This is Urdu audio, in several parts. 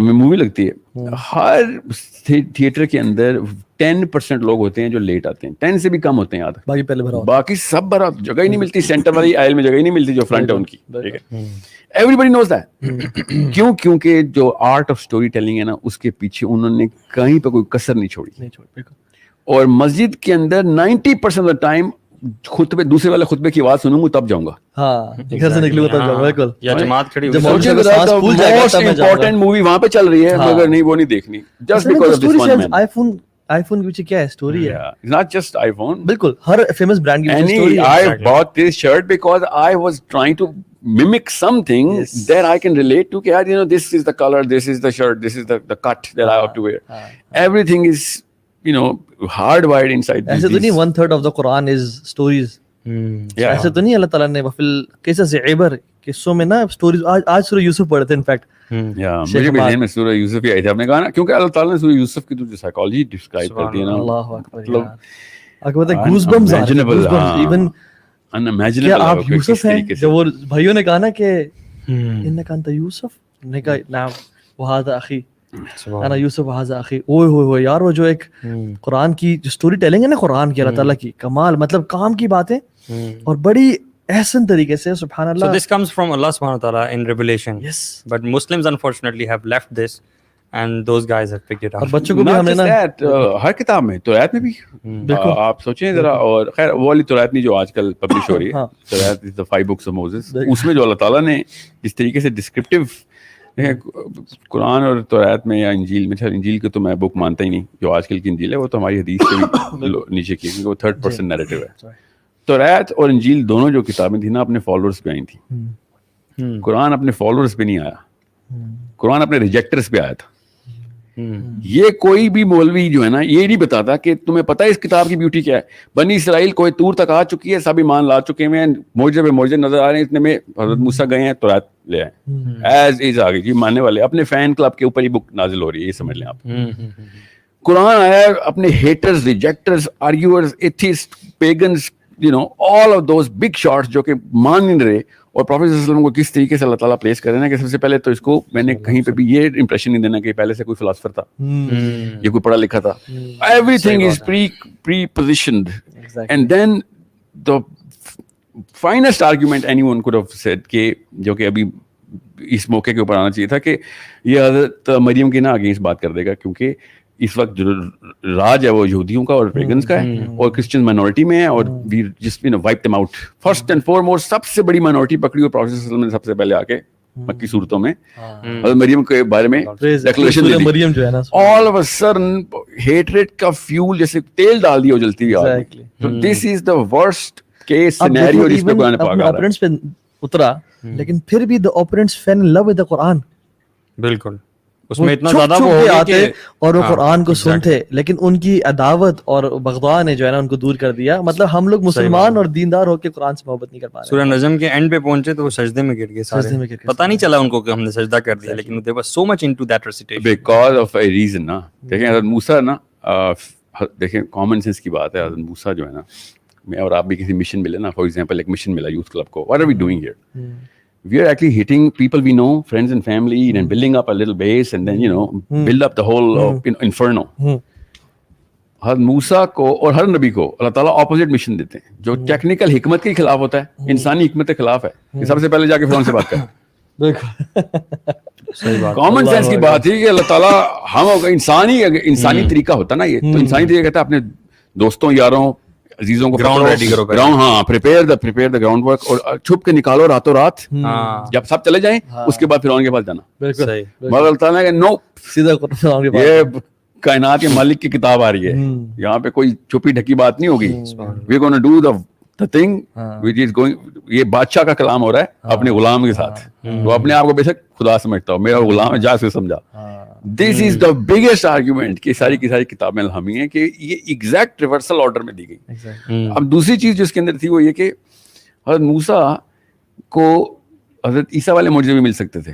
مووی لگتی ہے, ہر تھیٹر کے اندر 10% لوگ ہوتے ہیں جو لیٹ آتے ہیں, 10 سے بھی کم ہوتے ہیں یاد, باقی پہلے بھرا, باقی سب بھرا, جگہ ہی نہیں ملتی, سینٹر والی آئل میں جگہ ہی نہیں ملتی جو فرنٹ ہے ان کی, ٹھیک ہے, ایوری بڈی نوز دیٹ. کیوں؟ کیونکہ جو آرٹ آف اسٹوری ٹیلنگ ہے نا, اس کے پیچھے انہوں نے کہیں پہ کوئی کسر نہیں چھوڑی. اور مسجد کے اندر 90% آف دا ٹائم خطبے, دوسرے والے خطبے کی آواز سنوں گا تب جاؤں گا, ہاں گھر سے نکلوں گا تب جاؤں گا, بالکل. یا جماعت کھڑی ہوئی, سوچیں ذرا, موسٹ امپورٹنٹ مووی وہاں پہ چل رہی ہے مگر نہیں, وہ نہیں دیکھنی, just because of this one man. IPhone کے پیچھے کیا ہے اسٹوری ہے, not just iPhone, بالکل ہر فیمس برانڈ کی اسٹوری ہے. I bought this shirt because I was trying to mimic something that I can relate to. کہ you know, this is the color, this is the shirt, this is the cut that I have to wear. Everything is, you know, hardwired inside. ایسے تو نہیں 1/3 of the Quran is stories. ایسے تو نہیں اللہ تعالیٰ نے وفل قصص عبر, قصوں میں نا اسٹوریز. آج سورہ یوسف پڑھے تھے انفیکٹ, مجھے بھی ذہن میں سورہ یوسف ہی آئی تھی. آپ نے کہا نا, کیونکہ اللہ تعالیٰ نے سورہ یوسف کی جو سائیکالوجی ڈسکرائب کر دی ہے نا, اللہ اکبر, مطلب گوز بمز آ رہے ہیں, ایون کیا آپ یوسف ہیں, جو وہ بھائیوں نے کہا نا کہ انک انت یوسف, نے کہا نعم وہذا اخی انا یوسف وہذا اخی. اوئے ہوئے ہوئے یار, وہ جو ایک قرآن کی جو اسٹوری ٹیلنگ ہے نا قرآن کی, اللہ تعالیٰ کی کمال, مطلب کام کی باتیں اور بڑی احسن طریقے سے, سبحان اللہ. So this comes from Allah subhanahu wa ta'ala in revelation. Yes. But Muslims unfortunately have left this and those guys have picked it up. اور بچوں کو بھی ہم نے نا ہر کتاب میں, توریت میں بھی آپ سوچیں ذرا, اور خیر وہ والی توریت نہیں جو آج کل پبلش ہو رہی ہے, توریت از the 5 books of Moses, اس میں جو اللہ تعالیٰ نے جس طریقے سے ڈسکرپٹیو, قرآن اور توریت میں یا انجیل میں, انجیل کو تو میں بک مانتا ہی نہیں, جو آج کل کی انجیل ہے وہ تو ہماری حدیث سے بھی نیچے کی, کیونکہ وہ 3rd person نیریٹو ہے. توریت اور انجیل دونوں جو کتابیں تھیں نا اپنے فالوورز پہ آئی تھیں. قرآن اپنے فالوورز پہ نہیں آیا, قرآن اپنے ریجیکٹرز پہ آیا تھا. یہ کوئی بھی مولوی جو ہے نا یہ نہیں بتاتا کہ تمہیں پتہ ہے اس کتاب کی بیوٹی کیا ہے. بنی اسرائیل کوئی طور تک آ چکی ہے, سب ایمان لا چکے ہیں, معجزے پہ معجزے نظر آ رہے ہیں, اتنے میں حضرت موسیٰ گئے ہیں, توریت لے آئے, ایز از آ گئی جی, ماننے والے اپنے فین کلب کے اوپر ہی بک نازل ہو رہی ہے, یہ سمجھ لیں آپ. قرآن آیا اپنے haters, rejecters, arguers, atheist, pagans, you know, all of those big shots جو کہ مان نہیں رہے, اور پروفیٹ صلی اللہ علیہ وسلم کو کس طریقے سے اللہ تعالیٰ پلیس کر رہے ہیں کہ سب سے پہلے تو اس کو میں نے کہیں پہ بھی یہ امپریشن نہیں دینا کہ پہلے سے کوئی فلاسفر تھا, یہ کوئی پڑھا لکھا تھا. Everything is pre-positioned, and then the finest argument anyone could have said کہ جو کہ ابھی اس موقع کے اوپر آنا چاہیے تھا کہ یہ حضرت مریم کی نا اگینسٹ بات کر دے گا, کیونکہ اس وقت جو راج ہے وہ یہودیوں کا اور پیگنز کا ہے, اور کرسچن مائنورٹی میں ہے, اور we just you know wipe them out. First and foremost سب سے بڑی مائنورٹی پکڑی, اور پروفیٹ صلی اللہ علیہ وسلم نے سب سے پہلے آ کے مکی صورتوں میں حضرت مریم کے بارے میں ڈیکلریشن دے دی. مریم جو ہے نا, all of a sudden hatred کا فیول جیسے تیل ڈال دیا جلتی ہوئی آگ. تو دس is the worst case scenario جس پہ قرآن پاک آ رہا ہے. پہ اترا, لیکن پھر بھی the opponents fell in love with the Quran. بالکل, اس میں اتنا زیادہ وہ ہو آتے اور وہ قرآن کو سنتے, لیکن ان کی عداوت اور بغضاء نے جو ہے نا ان کو دور کر دیا. مطلب ہم لوگ مسلمان اور دیندار ہو کے قرآن سے محبت نہیں کر پا رہے. سورہ نجم کے اینڈ پہ پہنچے تو وہ سجدے میں گر گئے سارے, پتہ نہیں چلا ان کو کہ ہم نے سجدہ کر دیا, لیکن they were so much into that recitation because of a reason. نا دیکھیں حضرت موسیٰ نا, دیکھیں کامن سینس کی بات ہے, حضرت موسیٰ جو ہے نا, میں اور آپ بھی کسی مشن ملے نا, فار ایگزامپل ایک مشن ملا یوتھ کلب کو, what are we doing here? We are actually hitting people we know, friends and family, and building up a little base, and then, you know, build up the whole inferno. حضرت موسیٰ کو اور ہر نبی کو اللہ تعالیٰ اپوزٹ مشن دیتے ہیں, جو ٹیکنیکل حکمت کے خلاف ہوتا ہے, انسانی حکمت کے خلاف ہے, کہ سب سے پہلے جا کے فرعون سے بات کریں. کامن سینس کی بات ہے کہ اللہ تعالیٰ ہم انسانی طریقہ ہوتا نا, یہ تو انسانی طریقہ کہتا ہے اپنے دوستوں, یاروں, عزیزوں کو گراؤنڈ ریڈی کرو, گراؤنڈ, ہاں, پریپیئر دا گراؤنڈ ورک, اور چھپ کے نکالو راتوں رات, جب سب چلے جائیں اس کے بعد فرعون کے پاس جانا. مگر اللہ تعالیٰ کہ نو, سیدھا یہ کائنات کے مالک کی کتاب آ رہی ہے, یہاں پہ کوئی چھپی ڈھکی بات نہیں ہوگی. We gonna do the thing which is going, یہ بادشاہ کا کلام ہو رہا ہے اپنے غلام کے ساتھ, وہ اپنے آپ کو بے شک خدا سمجھتا ہو, میرا غلام ہے, جا سے سمجھا. دس از دا بگیسٹ آرگیومنٹ کہ ساری کی ساری کتابیں الہامی ہیں کہ یہ ایگزیکٹ ریورسل آرڈر میں دی گئی. اب دوسری چیز جو اس کے اندر تھی وہ یہ کہ حضرت موسیٰ کو حضرت عیسیٰ والے معجزے بھی مل سکتے تھے,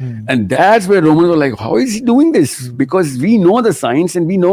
And that's where Romans were like, how is he doing this? Because we know the science and we know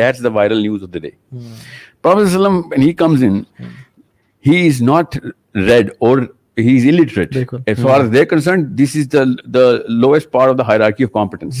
that's the viral news of the day. Prophet ﷺ, when he comes in, he is not read or he is illiterate. As far as they're concerned, this is the lowest part of the hierarchy of competence.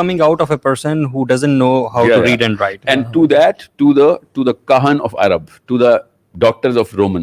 coming out of a person who doesn't know how to read and write. And to that, to the kahan of Arab, to the doctors of Roman,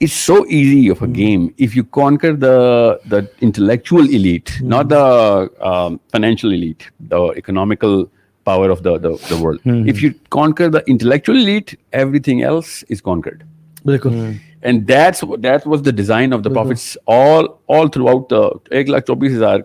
It's so easy of a game if you conquer the intellectual elite, not the financial elite, the economical power of the world. If you conquer the intellectual elite, everything else is conquered. And that was the design of the prophets all throughout the 1,24,000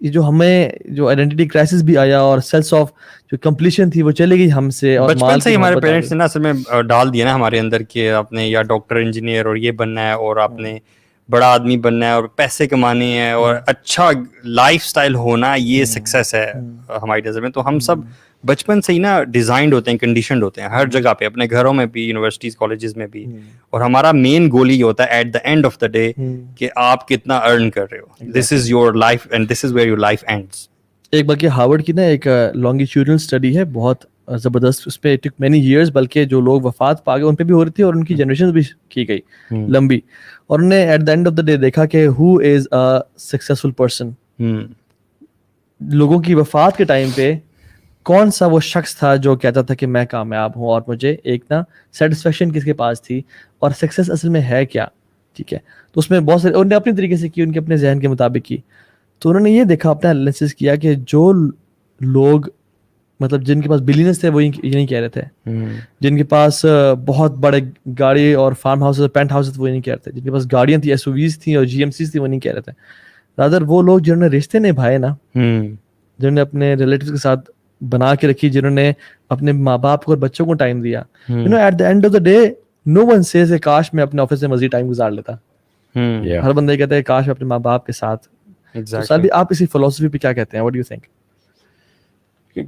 یہ جو ہمیں جو آئیڈینٹی کرائسس بھی آیا اور سینس آف جو کمپلیشن تھی وہ چلے گئی ہم سے, اور بچپن سے ہی ہمارے پیرنٹس نے نا اصل میں ڈال دیا نا ہمارے اندر کہ آپ نے یا ڈاکٹر انجینئر اور یہ بننا ہے اور آپ نے بڑا آدمی بننا ہے اور پیسے کمانے ہیں اور اچھا لائف سٹائل ہونا, یہ سکسیس ہے ہماری نظر میں. تو ہم سب بچپن سے ہی نا ڈیزائنڈ ہوتے ہیں, کنڈیشنڈ ہوتے ہیں ہر جگہ پہ, اپنے گھروں میں بھی, یونیورسٹیز کالجز میں بھی, اور ہمارا مین گول یہ ہوتا ہے at the end of the day کہ آپ کتنا ارن کر رہے ہو. This is your life and this is where your life ends. ایک بلکہ ہارورڈ کی نا ایک لانگیٹیوڈنل اسٹڈی ہے بہت زبردست, اس پہ ٹک مینی ایئرس, بلکہ جو لوگ وفات پا گئے ان پہ بھی ہو رہی تھی اور ان کی جنریشن بھی کی گئی لمبی, اور انہوں نے at the end of the day دیکھا کہ ہو از اے سکسیسفل پرسن. لوگوں کی وفات کے ٹائم پہ کون سا وہ شخص تھا جو کہتا تھا کہ میں کامیاب ہوں اور مجھے ایک نا سیٹسفیکشن کس کے پاس تھی, اور سکسیس اصل میں ہے کیا. ٹھیک ہے, تو اس میں بہت سارے انہوں نے اپنی طریقے سے کی, ان کے اپنے ذہن کے مطابق کی. تو انہوں نے یہ دیکھا, اپنا انالیسس کیا کہ جو لوگ مطلب جن کے پاس بلینس تھے وہ یہ نہیں کہہ رہے تھے, جن کے پاس بہت بڑے گاڑی اور فارم ہاؤس اور پینٹ ہاؤس وہ نہیں کہہ رہے تھے, جن کے پاس گاڑیاں تھیں, ایس او ویز تھیں اور جی ایم سیز تھیں, وہ نہیں کہہ رہے تھے. رادر وہ لوگ جنہوں نے رشتے نبھائے نا, جنہوں نے اپنے ریلیٹیوز کے ساتھ بنا کے رکھی, جنہوں نے اپنے ماں باپ کو اور بچوں کو ٹائم دیا, at the end of the day no one says کہ کاش میں اپنے آفس میں مزید ٹائم گزار لیتا. ہر بندہ کہتا ہے کاش میں اپنے ماں باپ کے ساتھ. سادی آپ اسی فلسفی پہ کیا کہتے ہیں, what do you think?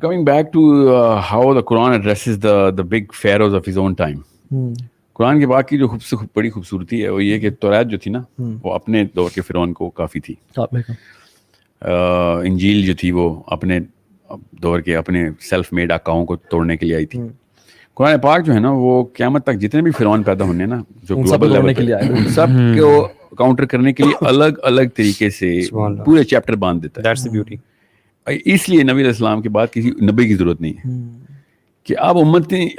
Coming back to how the Quran addresses the big pharaohs of his own time. قرآن کے باقی جو بڑی خوبصورتی ہے وہ یہ کہ توریت جو تھی نا وہ اپنے دور کے فرعون کو کافی تھی. انجیل جو تھی وہ اپنے دور کے اپنے سیلف میڈ آقاؤں کو توڑنے کے لیے آئی تھی. قرآن پاک جو ہے نا وہ قیامت تک جتنے بھی فرعون پیدا ہونے نا جو گلوبل لیول کے لیے سب کو کاؤنٹر کرنے کے لیے الگ الگ طریقے سے پورے چیپٹر باندھ دیتا ہے. That's the beauty. اس لیے نبی علیہ السلام کے بعد کسی نبی کی ضرورت نہیں ہے کہ اب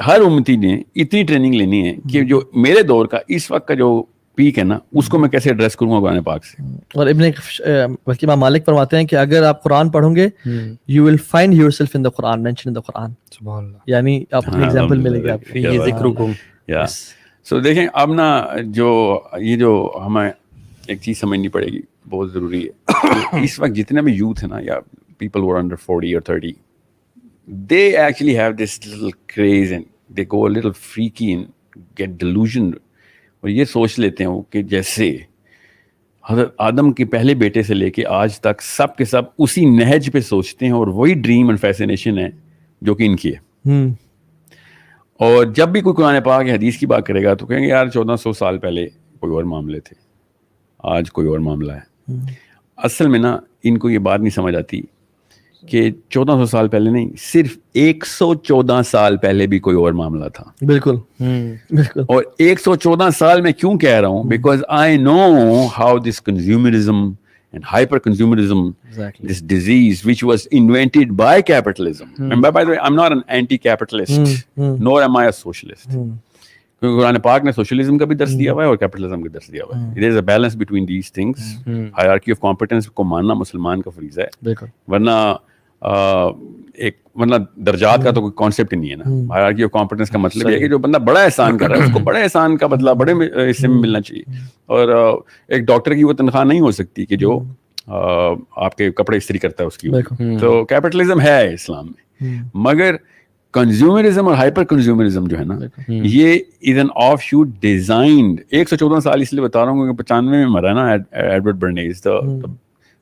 ہر امتی نے اتنی ٹریننگ لینی ہے کہ جو میرے دور کا اس وقت کا جو پیک ہے نا اس کو میں کیسے ایڈریس کروں گا قرآن پاک سے. اور بلکہ امام مالک فرماتے ہیں کہ اگر آپ قرآن پڑھو گے you will find yourself in the Quran, mention in the Quran. سبحان اللہ. یعنی آپ کو ایگزامپل ملے گا آپ یہ ذکرکم. سو دیکھیں اب نا جو ہمیں ایک چیز سمجھنی پڑے گی, بہت ضروری ہے. اس وقت جتنے بھی یوتھ ہے نا یا people who are under 40 or 30, they actually have this little craze and they go a little freaky and get delusioned. اور یہ سوچ لیتے ہیں کہ جیسے حضرت آدم کے پہلے بیٹے سے لے کے آج تک سب کے سب اسی نہج پہ سوچتے ہیں, اور وہی ڈریم اینڈ فیسینیشن ہے جو کہ ان کی ہے. اور جب بھی کوئی قرآن پاک یا حدیث کی بات کرے گا تو کہیں گے یار 1400 سال پہلے کوئی اور معاملے تھے, آج کوئی اور معاملہ ہے. اصل میں نا ان کو یہ بات نہیں سمجھ آتی کہ 1400 سال پہلے نہیں, صرف 114 سال پہلے بھی کوئی اور معاملہ تھا. بالکل. اور 114 سال میں کیوں کہہ رہا ہوں, because I know how this consumerism and hyper consumerism, this disease which was invented by capitalism. And by the way, I'm not an anti-capitalist, nor am I a socialist. کیونکہ قرآن پاک نے سوشلزم کا بھی درس دیا ہوا ہے اور کیپٹلزم کا درس دیا ہوا ہے. There is a balance between these things. Hierarchy of competence کو ماننا مسلمان کا فریضہ ہے, ورنہ درجات کا تو کوئی کانسیپٹ ہی نہیں ہے نا. ہائرارکی آف کمپیٹنس کا مطلب یہ ہے کہ جو بندہ بڑا احسان کر رہا ہے اس کو بڑے احسان کا بدلہ بڑے حصے میں ملنا چاہیے. اور ایک ڈاکٹر کی وہ تنخواہ نہیں ہو سکتی کہ جو آپ کے کپڑے استری کرتا ہے اس کی. تو کیپٹلزم ہے اسلام میں, مگر کنزیومرزم اور ہائپر کنزیومرزم جو ہے نا یہ is an of shoot designed. 114 سال اس لیے بتا رہا ہوں کیونکہ 95 میں مرا نا Edward Bernays,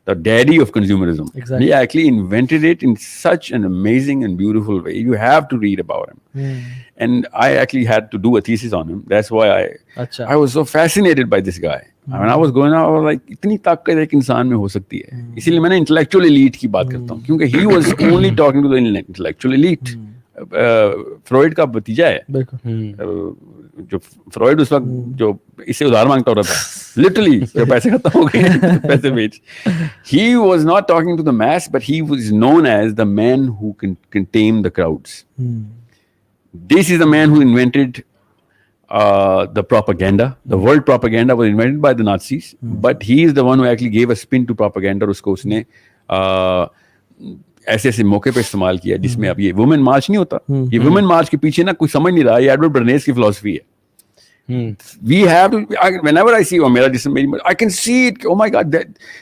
the daddy of consumerism. Exactly. He actually invented it in such an amazing and beautiful way. You have to read about him. And I actually had to do a thesis on him. That's why I was so fascinated by this guy. When I was going out, I was like, اتنی طاقت ایک انسان میں ہو سکتی ہے. اسی لیے میں نے intellectual elite کی بات کرتا ہوں, کیونکہ he was only talking to the intellectual elite. Freud کا بتیجا ہے جو فروئڈ اس وقت جو اس سے ادھار مانگتا ہوتا تھا, لٹرلی جو پیسے ختم ہو گئے پیسے بیچ. He was not talking to the mass but he was known as the man who can tame the crowds. This is the man who invented the propaganda. The world propaganda was invented by the Nazis, but he is the one who actually gave a spin to propaganda. اس کو اس نے ایسے ایسے موقع پہ استعمال کیا جس میں اب یہ وومن مارچ نہیں ہوتا, یہ وومن مارچ کے پیچھے نا کوئی سمجھ نہیں رہا, یہ ایڈورڈ برنیز کی فلسفی ہے. We have to, whenever I see, I can see it. Oh my God, that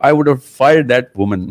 I would have fired that woman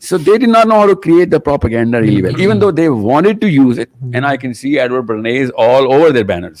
So they did not know how to create the propaganda really well, even though they wanted to use it. And I can see Edward Bernays all over their banners.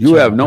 You have no,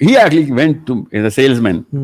he actually went to as a salesman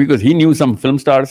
because he knew some film stars.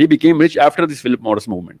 he became rich after this Philip Morris movement.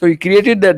so he created that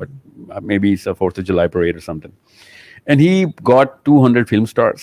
but maybe it's a 4th of July parade or something. And he got 200 film stars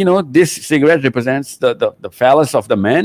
you know, this cigarette represents the phallus of the man.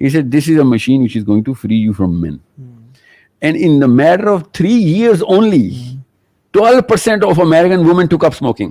he said this is a machine which is going to free you from men. And in the matter of 3 years only 12% of American women took up smoking.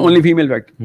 only female fact.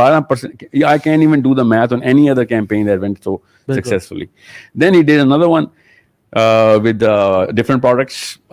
12%. I can't even do the math on any other campaign that went so successfully. Then he did another one with different products,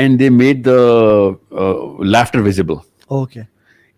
and they made the laughter visible. Okay.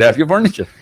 that's your furniture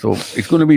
So it's going to be,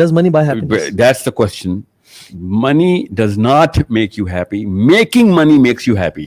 Does money buy happiness? That's the question. Money does not make you happy. Making money makes you happy.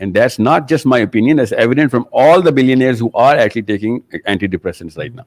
And that's not just my opinion, that's evident from all the billionaires who are actually taking antidepressants right now.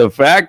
The fact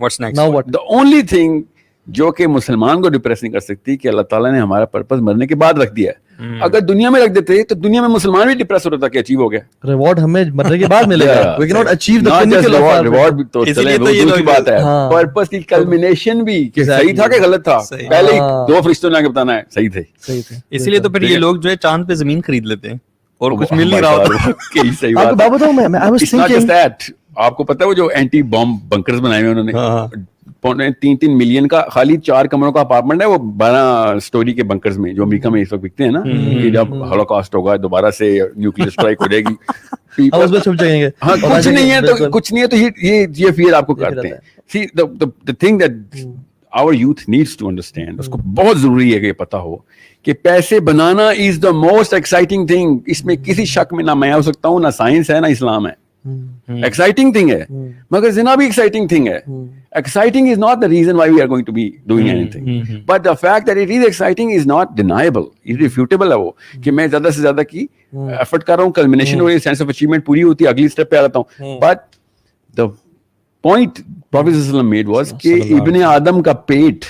What's next? The only thing جو کہ مسلمان کو ڈپریس نہیں کر سکتی کہ اللہ تعالیٰ نے ہمارا پرپز مرنے کے بعد رکھ دیا ہے. اگر دنیا میں رکھ دیتے تو دنیا میں مسلمان بھی ڈپریس ہوتا تھا کہ اچیو ہو گیا, ریوارڈ ہمیں مرنے کے بعد ملے گا. We cannot achieve the pinnacle of our reward تو چلے وہ دوسری بات ہے, پرپز کی کلمینیشن بھی کہ صحیح تھا کہ غلط تھا, پہلے ہی 2 فرشتوں نے آ کے بتانا ہے صحیح تھے. اسی لیے تو پھر یہ لوگ جو ہے چاند پہ زمین خرید لیتے ہیں اور کچھ مل نہیں رہا ہوتا. صحیح بات. آپ کو پتا ہے وہ جو اینٹی بام بنکرز بنائے ہوئے انہوں نے 3 ملین کا خالی 4 کمروں کا اپارٹمنٹ ہے وہ 12 سٹوری کے بنکرز میں جو امریکہ میں اس وقت بکتے ہیں نا, کہ جب ہولوکاسٹ ہوگا دوبارہ سے نیوکلیئر اسٹرائک ہو جائے گی, ہاں کچھ نہیں ہے تو یہ فیئر آپ کو کرتے ہیں. سی the thing that our youth needs to understand, اس کو بہت ضروری ہے کہ یہ پتا ہو کہ پیسے بنانا is the most exciting thing. اس میں کسی شک میں نہ میں ہو سکتا ہوں, نہ سائنس ہے نہ اسلام ہے. ایکسائٹنگ تھنگ ہے, مگر زنا بھی ایکسائٹنگ تھنگ ہے. Exciting is not the reason why we are going to be doing anything, but the fact that it is exciting is not deniable, irrefutable ہے وہ کہ میں زیادہ سے زیادہ کی ایفرٹ کر رہا ہوں, کلمینیشن ہو رہی ہے, سینس آف اچیومنٹ پوری ہوتی ہے, اگلی اسٹیپ پہ آ جاتا ہوں. But the point Prophet صلی اللہ علیہ وسلم made was کہ ابن آدم کا پیٹ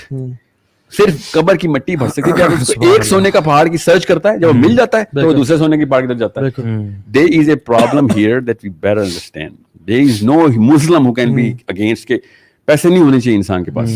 صرف قبر کی مٹی بھر سکتی ہے. جب اس کو ایک سونے کا پہاڑ کی سرچ کرتا ہے, جب وہ مل جاتا ہے تو وہ دوسرے سونے کے پہاڑ کی طرف جاتا ہے. There is a problem here that we better understand. There is no Muslim who can be against کہ پیسے نہیں ہونے چاہیے انسان کے پاس.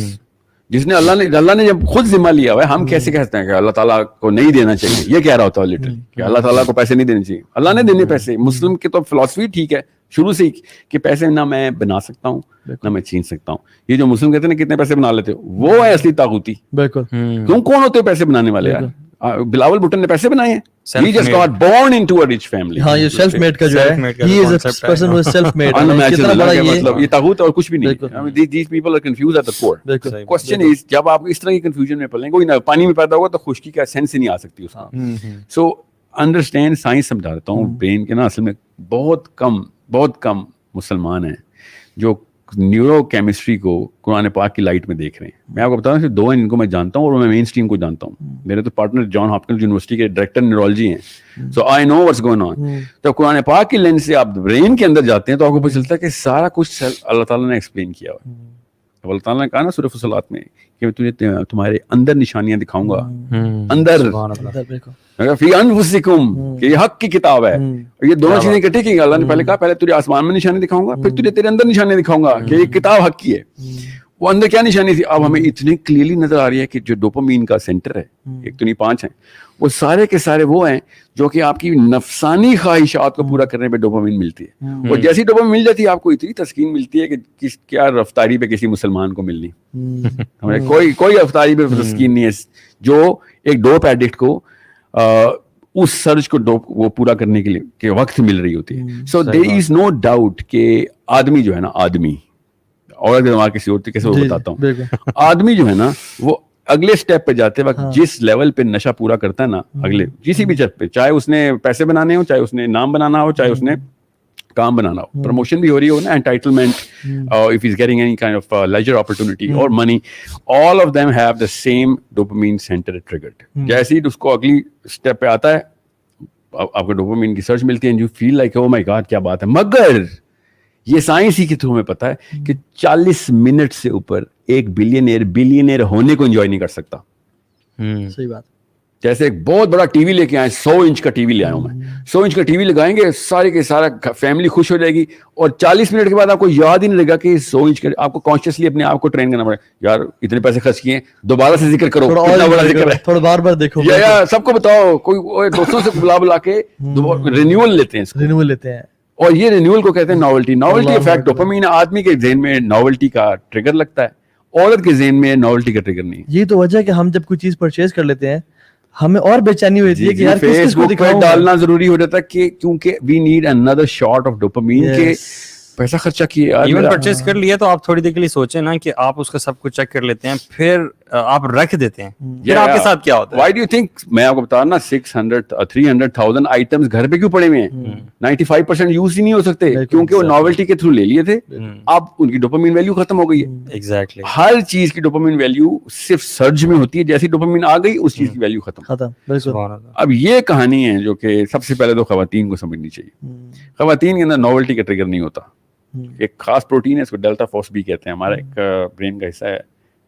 جس نے اللہ نے جب خود ذمہ لیا ہوا ہے, ہم کیسے کہتے ہیں کہ اللہ تعالیٰ کو نہیں دینا چاہیے, یہ کہہ رہا ہوتا ہے لٹرلی کہ اللہ تعالیٰ کو پیسے نہیں دینے چاہیے. اللہ نے دینے پیسے. مسلم کی تو فلاسفی ٹھیک ہے شروع سے ہی کہ پیسے نہ میں بنا سکتا ہوں نہ میں چھین سکتا ہوں. یہ جو مسلم کہتے ہیں نا کتنے پیسے بنا لیتے ہو, وہ ہے اصلی طاغوتی. بالکل. کیوں کون ہوتے پیسے بنانے والے یار؟ بلاول بھٹو نے پیسے بنائے ہیں. He just got born into a rich family. ہاں یہ سیلف میڈ کا جو ہے, he is a person who is self made. مطلب یہ طاغوت اور کچھ بھی نہیں. These people are confused at the core. Question is جب آپ اس طرح کی کنفیوژن میں پڑیں, کوئی پانی میں پیدا ہوگا تو خشکی کا سینس ہی نہیں آ سکتی اس کو. سو انڈرسٹینڈ, سائنس سمجھا دیتا ہوں. برین کے نا اصل میں بہت کم مسلمان ہیں جو نیورو کیمسٹری کو قرآن پاک کی لائٹ میں دیکھ رہے ہیں. میں آپ کو بتا رہا ہوں 2 ہیں جن کو میں جانتا ہوں اور میں مین اسٹریم کو جانتا ہوں. میرے تو پارٹنر جان ہاپکنز یونیورسٹی کے ڈائریکٹر نیورولوجی ہیں, سو آئی نو واٹس گوئنگ آن. تو قرآن پاک کی لینس سے آپ برین کے اندر جاتے ہیں تو آپ کو پتہ چلتا ہے کہ سارا کچھ اللہ تعالیٰ نے ایکسپلین کیا ہوا ہے. اللہ تعالیٰ نے کہا نا سورہ فصلات میں کہ میں تجھے تمہارے اندر نشانیاں دکھاؤں گا, اندر فی انفسکم, کہ یہ حق کی کتاب ہے. اور یہ دونوں چیزیں اکٹھی کی. اللہ نے پہلے کہا پہلے تجھے آسمان میں نشانی دکھاؤں گا, پھر تجھے تیرے اندر نشانی دکھاؤں گا کہ یہ کتاب حق کی ہے. وہ اندر کیا نشانی تھی اب ہمیں اتنی کلیئرلی نظر آ رہی ہے کہ جو ڈوپامین کا سینٹر ہے, 1 تو نہیں 5 ہیں, وہ سارے کے سارے وہ ہیں جو کہ آپ کی نفسانی خواہشات کو پورا کرنے پہ ڈوپامین ملتی ہے. اور جیسی ڈوپامین مل جاتی ہے آپ کو اتنی تسکین ملتی ہے کہ کیا رفتاری پہ کسی مسلمان کو ملنی. ہمیں کوئی رفتاری پہ تسکین نہیں ہے جو ایک ڈوپ ایڈکٹ کو اس سرچ کو وہ پورا کرنے کے لیے کہ وقت مل رہی ہوتی ہے. سو دیر از نو ڈاؤٹ کہ آدمی جو ہے نا, آدمی اور دماغ کسی اور طریقے سے وہ بتاتا ہوں, آدمی جو ہے نا وہ اگلے سٹیپ پہ جاتے وقت جس لیول پہ نشہ پورا کرتا ہے نا, اگلے کسی بھی چیز پہ, چاہے اس نے پیسے بنانے ہو, چاہے اس نے نام بنانا ہو, چاہے اس نے کام بنانا ہو, پروموشن بھی ہو رہی ہو نا, entitlement, if he's getting any kind of leisure opportunity or money, all of them have the same dopamine center triggered. جیسے ہی اس کو اگلی سٹیپ پہ آتا ہے آپ کو ڈوپامین کی سرچ ملتی ہے, you feel like oh my god کیا بات ہے. مگر یہ سائنس ہی کے تھرو میں پتا ہے کہ 40 منٹ سے اوپر ایک بلینئر ہونے کو انجوائے نہیں کر سکتا. صحیح بات. جیسے ایک بہت بڑا ٹی وی لے کے آئے, 100 انچ کا ٹی وی لے آیا ہوں میں, 100 انچ کا ٹی وی لگائیں گے سارے کے سارا فیملی خوش ہو جائے گی, اور 40 منٹ کے بعد آپ کو یاد ہی نہیں لگا کہ 100 انچ کا, آپ کو کانشیسلی اپنے آپ کو ٹرین کرنا پڑے یار اتنے پیسے خرچ کیے, دوبارہ سے ذکر کرو, اتنا بڑا ذکر ہے, تھوڑا بار بار دیکھو, یا سب کو بتاؤ, کوئی دوستوں سے بلا کے رینیول لیتے ہیں. اور یہ رینیول کو کہتے ہیں ناولٹی. ناولٹی افیکٹ ڈوپامین, آدمی کے ذہن میں ناولٹی کا ٹریگر لگتا ہے, عورت کے ذہن میں ناولٹی کا ٹریگر نہیں. یہ تو وجہ ہے کہ ہم جب کوئی چیز پرچیز کر لیتے ہیں ہمیں اور بے چینی ہوتی ہے کہ یار فیس بک پہ ڈالنا ضروری ہو جاتا ہے کہ کیونکہ we need another shot of dopamine کہ پیسہ خرچہ کیے. ایون پرچیز کر لیا تو آپ تھوڑی دیر کے لیے سوچیں نا کہ آپ اس کا سب کچھ چیک کر لیتے ہیں, پھر آپ رکھ دیتے ہیں, پھر آپ کے ساتھ کیا ہوتا ہے. Why do you think, میں آپ کو بتا رہا نا 300,000 آئٹمس گھر پہ کیوں پڑے ہوئے ہیں, 95% یوز ہی نہیں ہو سکتے کیونکہ وہ ناولٹی کے تھرو لے لیے تھے. اب ان کی ڈوپامین ویلیو ختم ہو گئی ہے. ایگزیکٹلی ہر چیز کی ڈوپامین ویلیو صرف سرج میں ہوتی ہے, جیسی ڈوپامین آ گئی اس چیز کی ویلیو ختم. اب یہ کہانی ہے جو کہ سب سے پہلے تو خواتین کو سمجھنی چاہیے. خواتین کے اندر ناولٹی کا ٹریگر نہیں ہوتا. ایک خاص پروٹین ہے, اس کو ڈیلٹا فوس بھی کہتے ہیں, ہمارا ایک برین کا حصہ ہے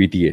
VTA,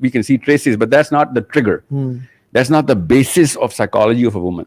we can see traces, but that's not the trigger. That's not the basis of psychology of a woman.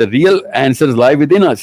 the real answers lie within us.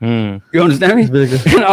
You understand me? I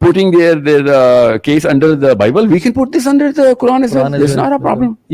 putting their case under the Bible, we can put this under the Quran as well. It's not a problem.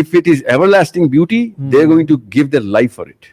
If it is everlasting beauty, they are going to give their life for it.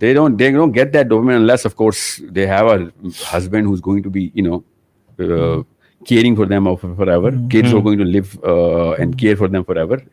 they don't get that dopamine unless of course they have a husband who's going to be, you know, caring for them forever, kids are going to live and care for them forever,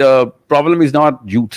the problem is not youth,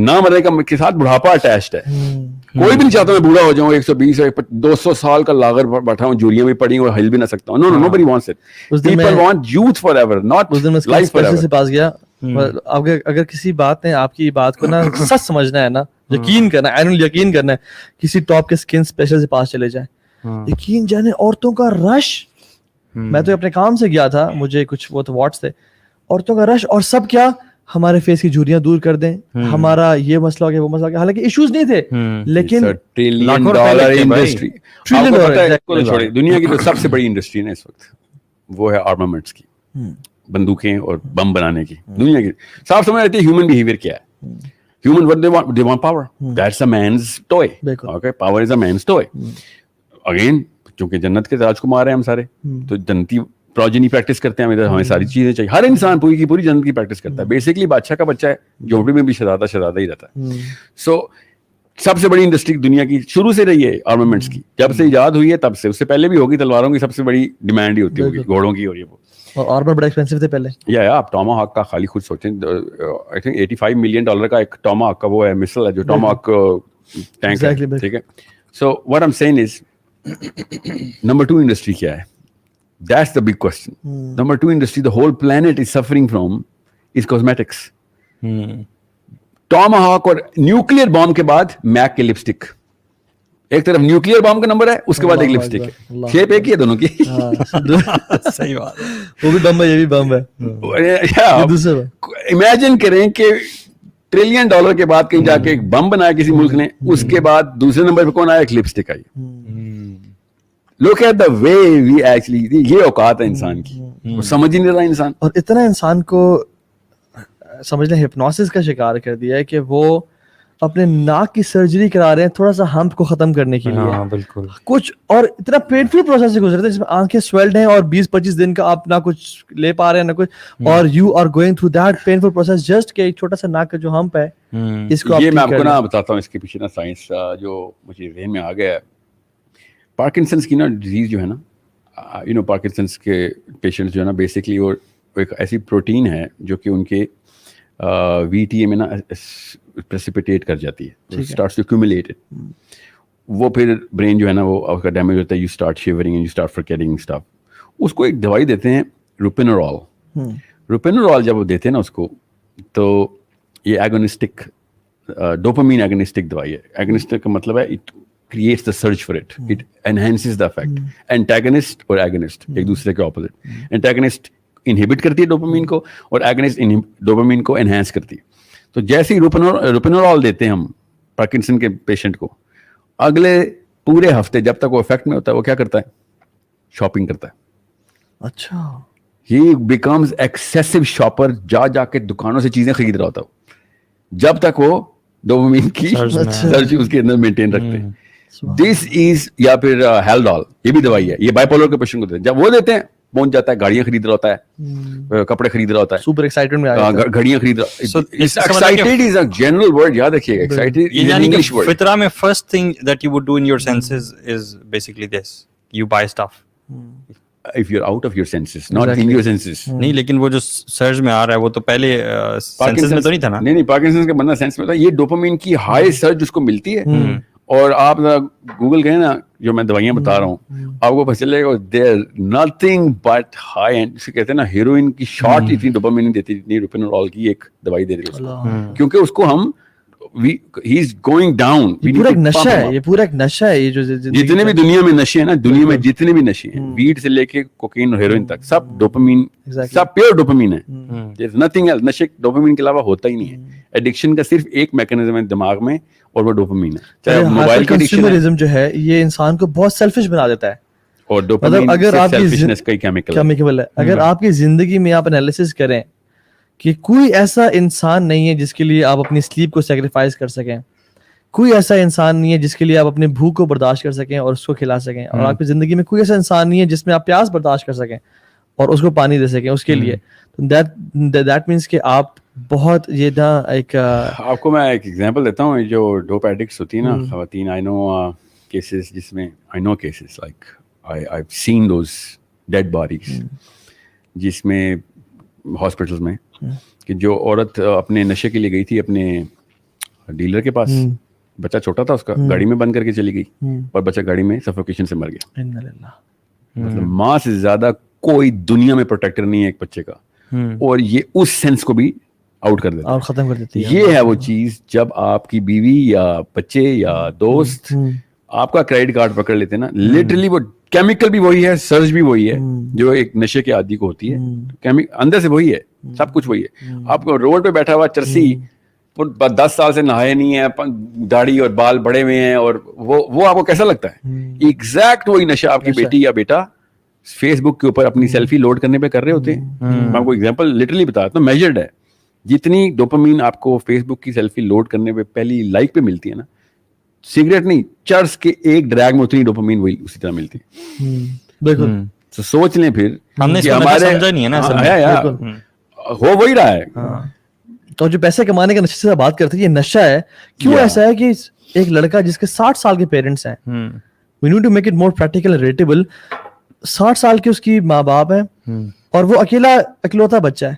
نہ مرنے کا کے ساتھ بڑھاپا اٹیچڈ ہے. کوئی بھی نہیں چاہتا میں بوڑھا ہو جاؤں 120 200 سال کا لاغر بیٹھا ہوں, جولیاں بھی پڑی ہوں اور ہل بھی نہ سکتا ہوں. نو nobody wants it. People want youth forever, not life forever. سے پاس گیا, اگر کسی بات نے آپ کی بات کو نا سچ سمجھنا ہے نا, یقین کرنا ہے, یقین کرنا ہے, کسی ٹاپ کے اسکن اسپیشل سے پاس چلے جائیں, یقین جانے عورتوں کا رش. میں تو اپنے کام سے گیا تھا, مجھے کچھ وہ تو واٹس تھے, عورتوں کا رش, اور سب کیا ہمارے فیس کی جھریاں دور کر دیں, ہمارا یہ مسئلہ ہو گیا وہ مسئلہ ہو گیا, حالانکہ ایشوز نہیں تھے لیکن چھوڑے. دنیا کی جو سب سے بڑی انڈسٹری ہے اس وقت وہ ہے آرمامنٹس کی, بندوقیں اور بم بنانے کی. دنیا کی صاف سمجھ آتی ہے ہیومن بیہیویئر کیا ہے. Human what they want power. That's a man's toy. Okay, power is a man's toy. Again, چونکہ جنت کے راجکمار ہیں ہم سارے, تو جنتی پروجنی پریکٹس کرتے ہیں, ہمیں ساری چیزیں چاہیے. ہر انسان پوری کی پوری جنت کی پریکٹس کرتا ہے. بیسکلی بادشاہ کا بچہ ہے, جھوپڑی میں بھی شہزادہ ہی رہتا ہے. سو سب سے بڑی انڈسٹری دنیا کی شروع سے رہی ہے آرمامنٹس کی. جب سے ایجاد ہوئی ہے تب سے, اس سے پہلے بھی ہوگی. تلواروں کی سب سے بڑی ڈیمانڈ ہی ہوتی ہوگی, گھوڑوں کی. اور یہ اور آرمر بڑا ایکسپینسو تھے پہلے. یا آپ ٹاماہاک کا خالی خود سوچیں, آئی تھنک $85 ملین کا ایک ٹاماہاک کا وہ ہے مسل ہے جو ٹاماہاک ٹینک ہے, ٹھیک ہے. So what I am seeing is number 2 industry کیا ہے. That's the big question. Number 2 industry the whole planet is suffering from is cosmetics. Tomahawk اور نیوکلیئر بام کے بعد میک کے لپسٹک. ایک طرف نیوکلیئر بام کا نمبر ہے, اس کے بعد ایک لپسٹک ہے. شیپ ایک ہی ہے دونوں کی. صحیح بات, وہ بھی بم ہے یہ بھی بم ہے. امیجن کریں کہ $1 ٹریلین کے بعد کہیں جا کے ایک بم بنایا کسی ملک نے, اس کے بعد دوسرے نمبر پہ کون آیا, ایک lipstick I. Look at the way we actually, یہ اوقات ہے انسان کی, وہ سمجھ ہی نہیں رہا انسان. اور اتنا انسان کو سمجھ لیں ہپنوسس کا شکار کر دیا ہے کہ وہ اپنے ناک کی سرجری کرا رہے ہیں تھوڑا سا ہمپ کو ختم کرنے کے لیے. بالکل کچھ اور اتنا پینفل پروسیس سے گزرتے ہیں جس میں آنکھیں سویلڈ ہیں اور 20-25 دن کا آپ نہ کچھ لے پا رہے ہیں نہ کچھ, اور you are going through that painful process just کہ ایک چھوٹا سا ناک کا جو ہمپ ہے اس کو. یہ میں آپ کو نا بتاتا ہوں اس کے پیچھے نا سائنس جو مجھے ذہن میں آ گیا ہے. پارکنسنس کی نا ڈیزیز جو ہے نا, پارکنسنس کے پیشنٹس جو ہے نا, بیسکلی وہ ایک ایسی پروٹین ہے جو کہ ان کے وی ٹی اے میں نا پریسیپیٹیٹ کر جاتی ہے, اسٹارٹس ٹو ایکومولیٹ. وہ پھر برین جو ہے نا وہ اس کا ڈیمیج ہوتا ہے, you start shivering and you start forgetting stuff. اس کو ایک دوائی دیتے ہیں روپینورال. روپینورال جب وہ دیتے ہیں نا اس کو, تو یہ ایگونسٹک ڈوپامین ایگونسٹک دوائی ہے. ایگونسٹک کا مطلب ہے it creates the search for it. It enhances the effect. Antagonist اور agonist ایک دوسرے کے opposite. Antagonist inhibit کرتی ہے ڈوپامین کو اور agonist ڈوپامین کو enhance کرتی ہے. تو جیسے ہی روپینورال دیتے ہیں ہم پارکنسن کے پیشنٹ کو, اگلے پورے ہفتے جب تک وہ افیکٹ میں ہوتا ہے وہ کیا کرتا ہے, شاپنگ کرتا ہے. اچھا, he becomes excessive shopper, جا کے دکانوں سے چیزیں خرید رہا ہوتا ہے جب تک وہ ڈوپامین کی سرچ اس کے اندر مینٹین رکھتے ہیں. دس از, یا پھر ہیلڈال, یہ بھی دوائی ہے, یہ بائی پولر کے پیشنٹ کو دیتے ہیں. جب وہ دیتے ہیں پہنچ جاتا ہے, گاڑیاں خرید رہا ہوتا ہے, کپڑے خرید رہا ہوتا ہے, سپر ایکسائٹمنٹ میں آ جاتا ہے, گھڑیاں خرید رہا. Excited is a general word, یاد رکھیے گا. Excited is an English word. فطرہ میں first thing that you would do in your senses is basically this, you buy stuff. If you're out of your senses, not in your senses. نہیں, لیکن وہ جو سرچ میں آ رہا ہے وہ تو پہلے سینسز میں تو نہیں تھا نا. نہیں, پارکنسن کا بندہ سینس میں ہوتا ہے. یہ ڈوپامین کی ہائی سرچ اس کو ملتی ہے, اور آپ گوگل کریں نا جو میں دوائیاں بتا رہا ہوں, آپ کو پتہ چلے گا دیر نتھنگ بٹ ہائی اینڈ. اسے کہتے ہیں نا ہیروئن کی شارٹ اتنی ڈوپامین نہیں دیتی جتنی روپینورال کی ایک دوائی دے رہی ہے, کیونکہ اس کو ہم he is going down. یہ پورا ایک نشہ ہے, یہ پورا ایک نشہ ہے. یہ جو جتنے بھی دنیا میں نشے ہیں نا, دنیا میں جتنے بھی نشے ہیں, ویڈ سے لے کے کوکین اور ہیروئن تک, سب ڈوپامین, سب پیور ڈوپامین ہے. There's nothing else. نشے ڈوپامین کے علاوہ ہوتا ہی نہیں ہے. ایڈکشن کا صرف ایک میکینزم ہے دماغ میں, اور وہ ڈوپامین ہے. چاہے موبائل کی کنزیومرزم جو ہے یہ انسان کو بہت سیلفش بنا دیتا ہے. اور ڈوپامین اگر آپ سیلفشنس کا کیمیکل ہے. اگر آپ کی زندگی میں آپ انالیسس کریں کہ کوئی ایسا انسان نہیں ہے جس کے لیے آپ اپنی سلیپ کو سیکریفائز کر سکیں, کوئی ایسا انسان نہیں ہے جس کے لیے آپ اپنے بھوک کو برداشت کر سکیں اور اس کو کھلا سکیں, اور آپ کی زندگی میں کوئی ایسا انسان نہیں ہے جس میں آپ پیاس برداشت کر سکیں اور اس کو پانی دے سکیں اس کے لیے. دیٹ مینس کہ آپ بہت یہ نا ایک, آپ کو میں ایک ایگزامپل دیتا ہوں. جو ڈوپ ایڈکٹس ہوتی ہیں نا خواتین, آئی نو کیسز جس میں I know cases like I have seen those dead bodies, جس میں ہاسپٹلس میں کہ جو عورت اپنے نشے کے لیے گئی تھی اپنے ڈیلر کے پاس, بچہ چھوٹا تھا اس کا, گاڑی میں بند کر کے چلی گئی اور بچہ گاڑی میں سفوکیشن سے مر گیا. مطلب ماں سے زیادہ کوئی دنیا میں پروٹیکٹر نہیں ہے ایک بچے کا, اور یہ اس سینس کو بھی آؤٹ کر دیتا ہے, ختم کر دیتی ہے. یہ ہے وہ چیز جب آپ کی بیوی یا بچے یا دوست آپ کا کریڈٹ کارڈ پکڑ لیتے ہیں نا, لٹرلی وہ کیمیکل بھی وہی ہے, سرج بھی وہی ہے جو ایک نشے کے عادی کو ہوتی ہے, اندر سے وہی ہے, سب کچھ وہی ہے. آپ کو روڈ پہ بیٹھا ہوا چرسی 10 سال سے نہائے نہیں ہے, داڑھی اور بال بڑے ہوئے ہیں, اور وہ آپ کو کیسا لگتا ہے؟ ایگزیکٹ وہی نشہ آپ کی بیٹی یا بیٹا فیس بک کے اوپر اپنی سیلفی لوڈ کرنے پہ کر رہے ہوتے ہیں. میں آپ کو ایگزامپل لٹرلی بتاتا ہوں, میجرڈ ہے. جتنی ڈوپامین آپ کو فیس بک کی سیلفی لوڈ کرنے پہ پہلی لائک پہ ملتی ہے نا, سگریٹ نہیں, چرس کے ایک ڈریگ میں اتنی ڈوپامین وہی اسی طرح ملتی ہے. بالکل. تو سوچ لیں پھر, ہم نے ہمارے نہیں ہے نا ہو وہی رہا ہے. تو جو پیسے کمانے کے نشے سے بات کرتے ہیں, یہ نشہ ہے. کیوں ایسا ہے کہ ایک لڑکا جس کے 60 سال کے پیرنٹس ہیں, we need to make it more practical and relatable, 60 سال کے اس کی ماں باپ ہیں اور وہ اکلوتا بچہ ہے.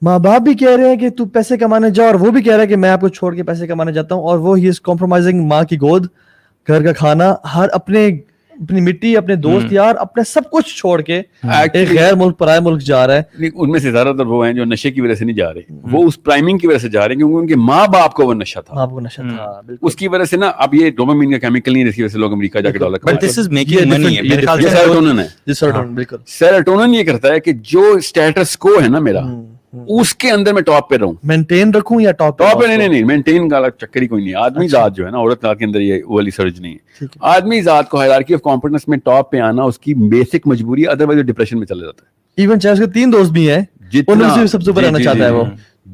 ماں باپ بھی کہہ رہے ہیں کہ تو پیسے کمانے جا, اور وہ بھی کہہ رہا ہے کہ میں آپ کو چھوڑ کے پیسے کمانے جاتا ہوں, اور وہ ہی از کمپرومائزنگ ماں کی گود, گھر کا کھانا, ہر اپنی مٹی, اپنے دوست یار, اپنے سب کچھ چھوڑ کے ایک غیر ملک پرائے ملک جا رہا ہے. ان میں سے زیادہ تر وہ ہیں جو نشے کی وجہ سے نہیں جا رہے, وہ اس پرائمنگ کی وجہ سے جا رہے ہیں کیونکہ ان کے ماں باپ کو وہ نشہ تھا, اس کی وجہ سے نا. اب یہ ڈوپامین کا کیمیکل نہیں ہے جس کی وجہ سے لوگ امریکہ جا کے ڈالر کماتے ہیں. سیروٹونن یہ کرتا ہے کہ جو اسٹیٹس کو ہے نا میرا, اس کے اندر میں ٹاپ پہ رہوں, مینٹین رکھوں یا ٹاپ پہ. نہیں, مینٹین کا چکر ہی کوئی نہیں. آدمی ذات جو ہے نا, عورت ذات کے اندر یہ والی سرج نہیں ہے. آدمی ذات کو ہائرارکی آف کمپیٹنس میں ٹاپ پہ آنا اس کی بیسک مجبوری ہے, ادروائز ڈپریشن میں چلا جاتا ہے. ایون چاہے اس کے 3 دوست بھی ہیں, ان میں سے سب سے اوپر آنا چاہتا ہے وہ.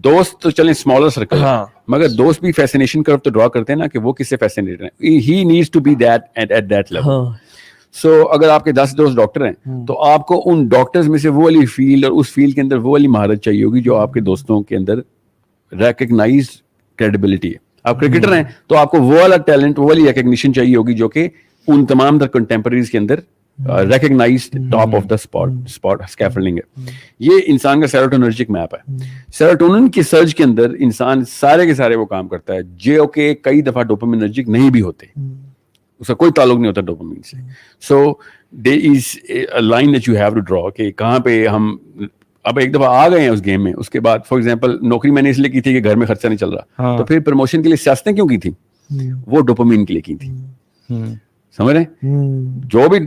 دوست تو چلیں اسمالر سرکل, مگر دوست بھی فیسینیشن کرو تو ڈرا کرتے ہیں نا کہ وہ کس سے فیسینیٹ ہیں. He needs to be that at that level. So اگر آپ کے 10 دوست ڈاکٹر ہیں تو آپ کو ان ڈاکٹرز میں سے وہ والی فیلڈ اور اس فیلڈ کے اندر وہ والی مہارت چاہیے ہوگی جو آپ کے دوستوں کے اندر ریکگنائزڈ کریڈیبلٹی ہے. آپ کرکٹر ہیں تو آپ کو وہ والا ٹیلنٹ, وہ والی ریکگنیشن چاہیے ہوگی جو کہ ان تمام تر کنٹمپریریز کے اندر recognised top of the spot scaffolding ہے. یہ انسان کا سیروٹونرجک میپ ہے. سیروٹونن کی سرج کے اندر انسان سارے کے سارے وہ کام کرتا ہے جو کہ کئی دفعہ ڈوپامینرجک نہیں بھی ہوتے, اس کا کوئی تعلق نہیں ہوتا ڈوپامین سے. So there is a line that you have to draw کہ کہاں پہ ہم اب ایک دفعہ آ گئے ہیں اس گیم میں. اس کے بعد فار ایگزامپل نوکری میں نے اس لیے کی تھی کہ گھر میں خرچہ نہیں چل رہا, تو پھر پروموشن کے لیے سیاستیں کیوں کی تھی؟ وہ ڈوپامین کے لیے کی تھی. سمجھ رہے ہیں؟ جو بھی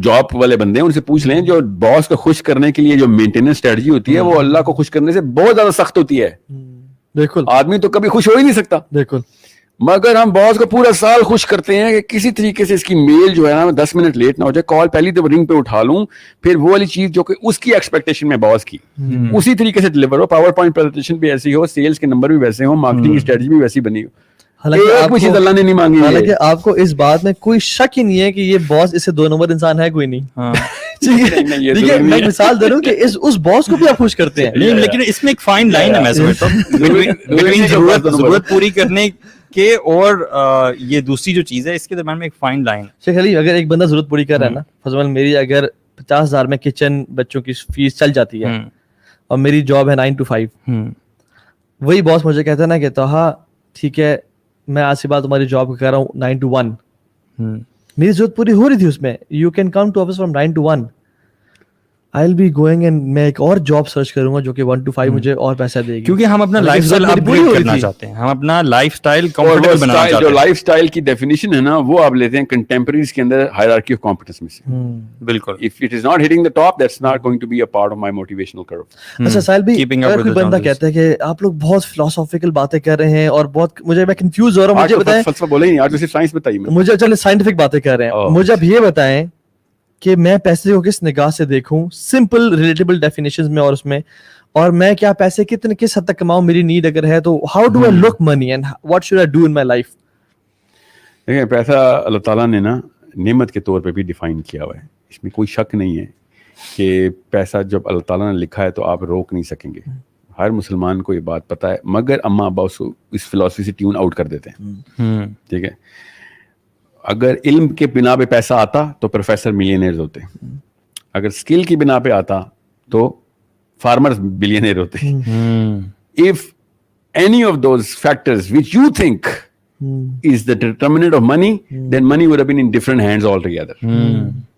جاب والے بندے ہیں ان سے پوچھ لیں, جو باس کو خوش کرنے کے لیے جو مینٹیننس اسٹریٹجی ہوتی ہے وہ اللہ کو خوش کرنے سے بہت زیادہ سخت ہوتی ہے. بالکل. آدمی تو کبھی خوش ہو ہی نہیں سکتا. بالکل. مگر ہم باس کو پورا سال خوش کرتے ہیں کہ کسی طریقے سے اس کی میل جو ہے نا 10 منٹ لیٹ نہ ہو جائے, کال پہلی تو رنگ پہ اٹھا لوں, پھر وہ والی چیز جو کہ اس کی ایکسپیکٹیشن میں باس کی اسی طریقے سے ڈلیور ہو, پاور پوائنٹ پریزنٹیشن بھی ایسی ہو, سیلز کے نمبر بھی ویسے ہو, مارکیٹنگ کی اسٹریٹجی بھی ویسی بنی ہو. حالانکہ اللہ نے نہیں مانگی. حالانکہ آپ کو اس بات میں کوئی شک ہی نہیں ہے کہ یہ باس اس سے 2 نمبر انسان ہے کوئی نہیں. میں مثال دے رہا ہوں کہ اس باس کو بھی آپ خوش کرتے ہیں, لیکن اس میں ایک فائن لائن ہے میں سمجھتا ہوں ضرورت پوری کرنے کے اور یہ دوسری جو چیز ہے اس کے درمیان میں ایک فائن لائن. شیخ علی, اگر ایک بندہ ضرورت پوری کر رہا ہے نا, فضل میری اگر 50,000 میں کچن بچوں کی فیس چل جاتی ہے اور میری جاب ہے 9 to 5, وہی باس مجھے کہتا ہے نا کہ توہا ٹھیک ہے میں آج سے بعد تمہاری جاب کر رہا ہوں 9 to 1, میری ضرورت پوری ہو رہی تھی اس میں, you can come to office from 9 to 1, I'll be going and میں ایک اور جاب سرچ کروں گا جو کہ 1 to 5 مجھے اور پیسہ دے گی, کیونکہ ہم اپنا لائف اسٹائل اپ گریڈ کرنا چاہتے ہیں, ہم اپنا لائف اسٹائل کمفرٹیبل بنانا چاہتے ہیں. جو لائف اسٹائل کی ڈیفینیشن ہے نا وہ آپ لیتے ہیں کنٹمپریریز کے اندر ہائرارکی آف کمپیٹنس میں سے. بالکل. if it is not hitting the top that's not going to be a part of my motivational curve. اچھا ساحل بھائی, اگر کوئی بندہ کہتا ہے کہ آپ لوگ بہت فلسافیکل باتیں کر رہے ہیں اور بہت مجھے میں کنفیوز ہو رہا ہوں, مجھے بتائیں. فلسفہ بولے ہی نہیں, آج صرف سائنس بتائیے. مجھے چلے سائنٹیفک باتیں کر رہے ہیں, مجھے اب یہ بتائیں کہ میں پیسے کو کس نگاہ سے دیکھوں, سمپل ریلیٹیبل ڈیفینیشنز میں, اور اس میں اور میں کیا پیسے کس حد تک کماؤں, میری نیڈ اگر ہے تو how do I look money and what should I do in my life. دیکھیں پیسہ اللہ تعالیٰ نے نا نعمت کے طور پہ بھی ڈیفائن کیا ہوا ہے, اس میں کوئی شک نہیں ہے کہ پیسہ جب اللہ تعالیٰ نے لکھا ہے تو آپ روک نہیں سکیں گے. ہر مسلمان کو یہ بات پتہ ہے, مگر اماں ابا اس فلاسفی سے ٹیون آؤٹ کر دیتے ہیں. ٹھیک ہے, اگر علم کے بنا پہ پیسہ آتا تو پروفیسر ملینئرز ہوتے, اگر اسکل کی بنا پہ آتا تو فارمرز بلینئر ہوتے. If any of those factors which you think is the determinant of money, then money would have been in different hands altogether.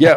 Yeah,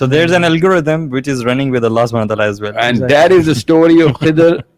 So there's an algorithm which is running with Allah subhanahu wa ta'ala as well. And that is the story of Khidr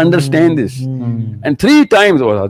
understand this. And 3 times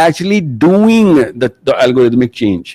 actually doing the algorithmic change.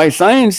By science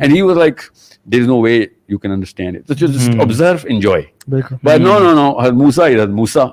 And he was like, there is no way you can understand it. So just observe, enjoy. But no, Musa is Musa.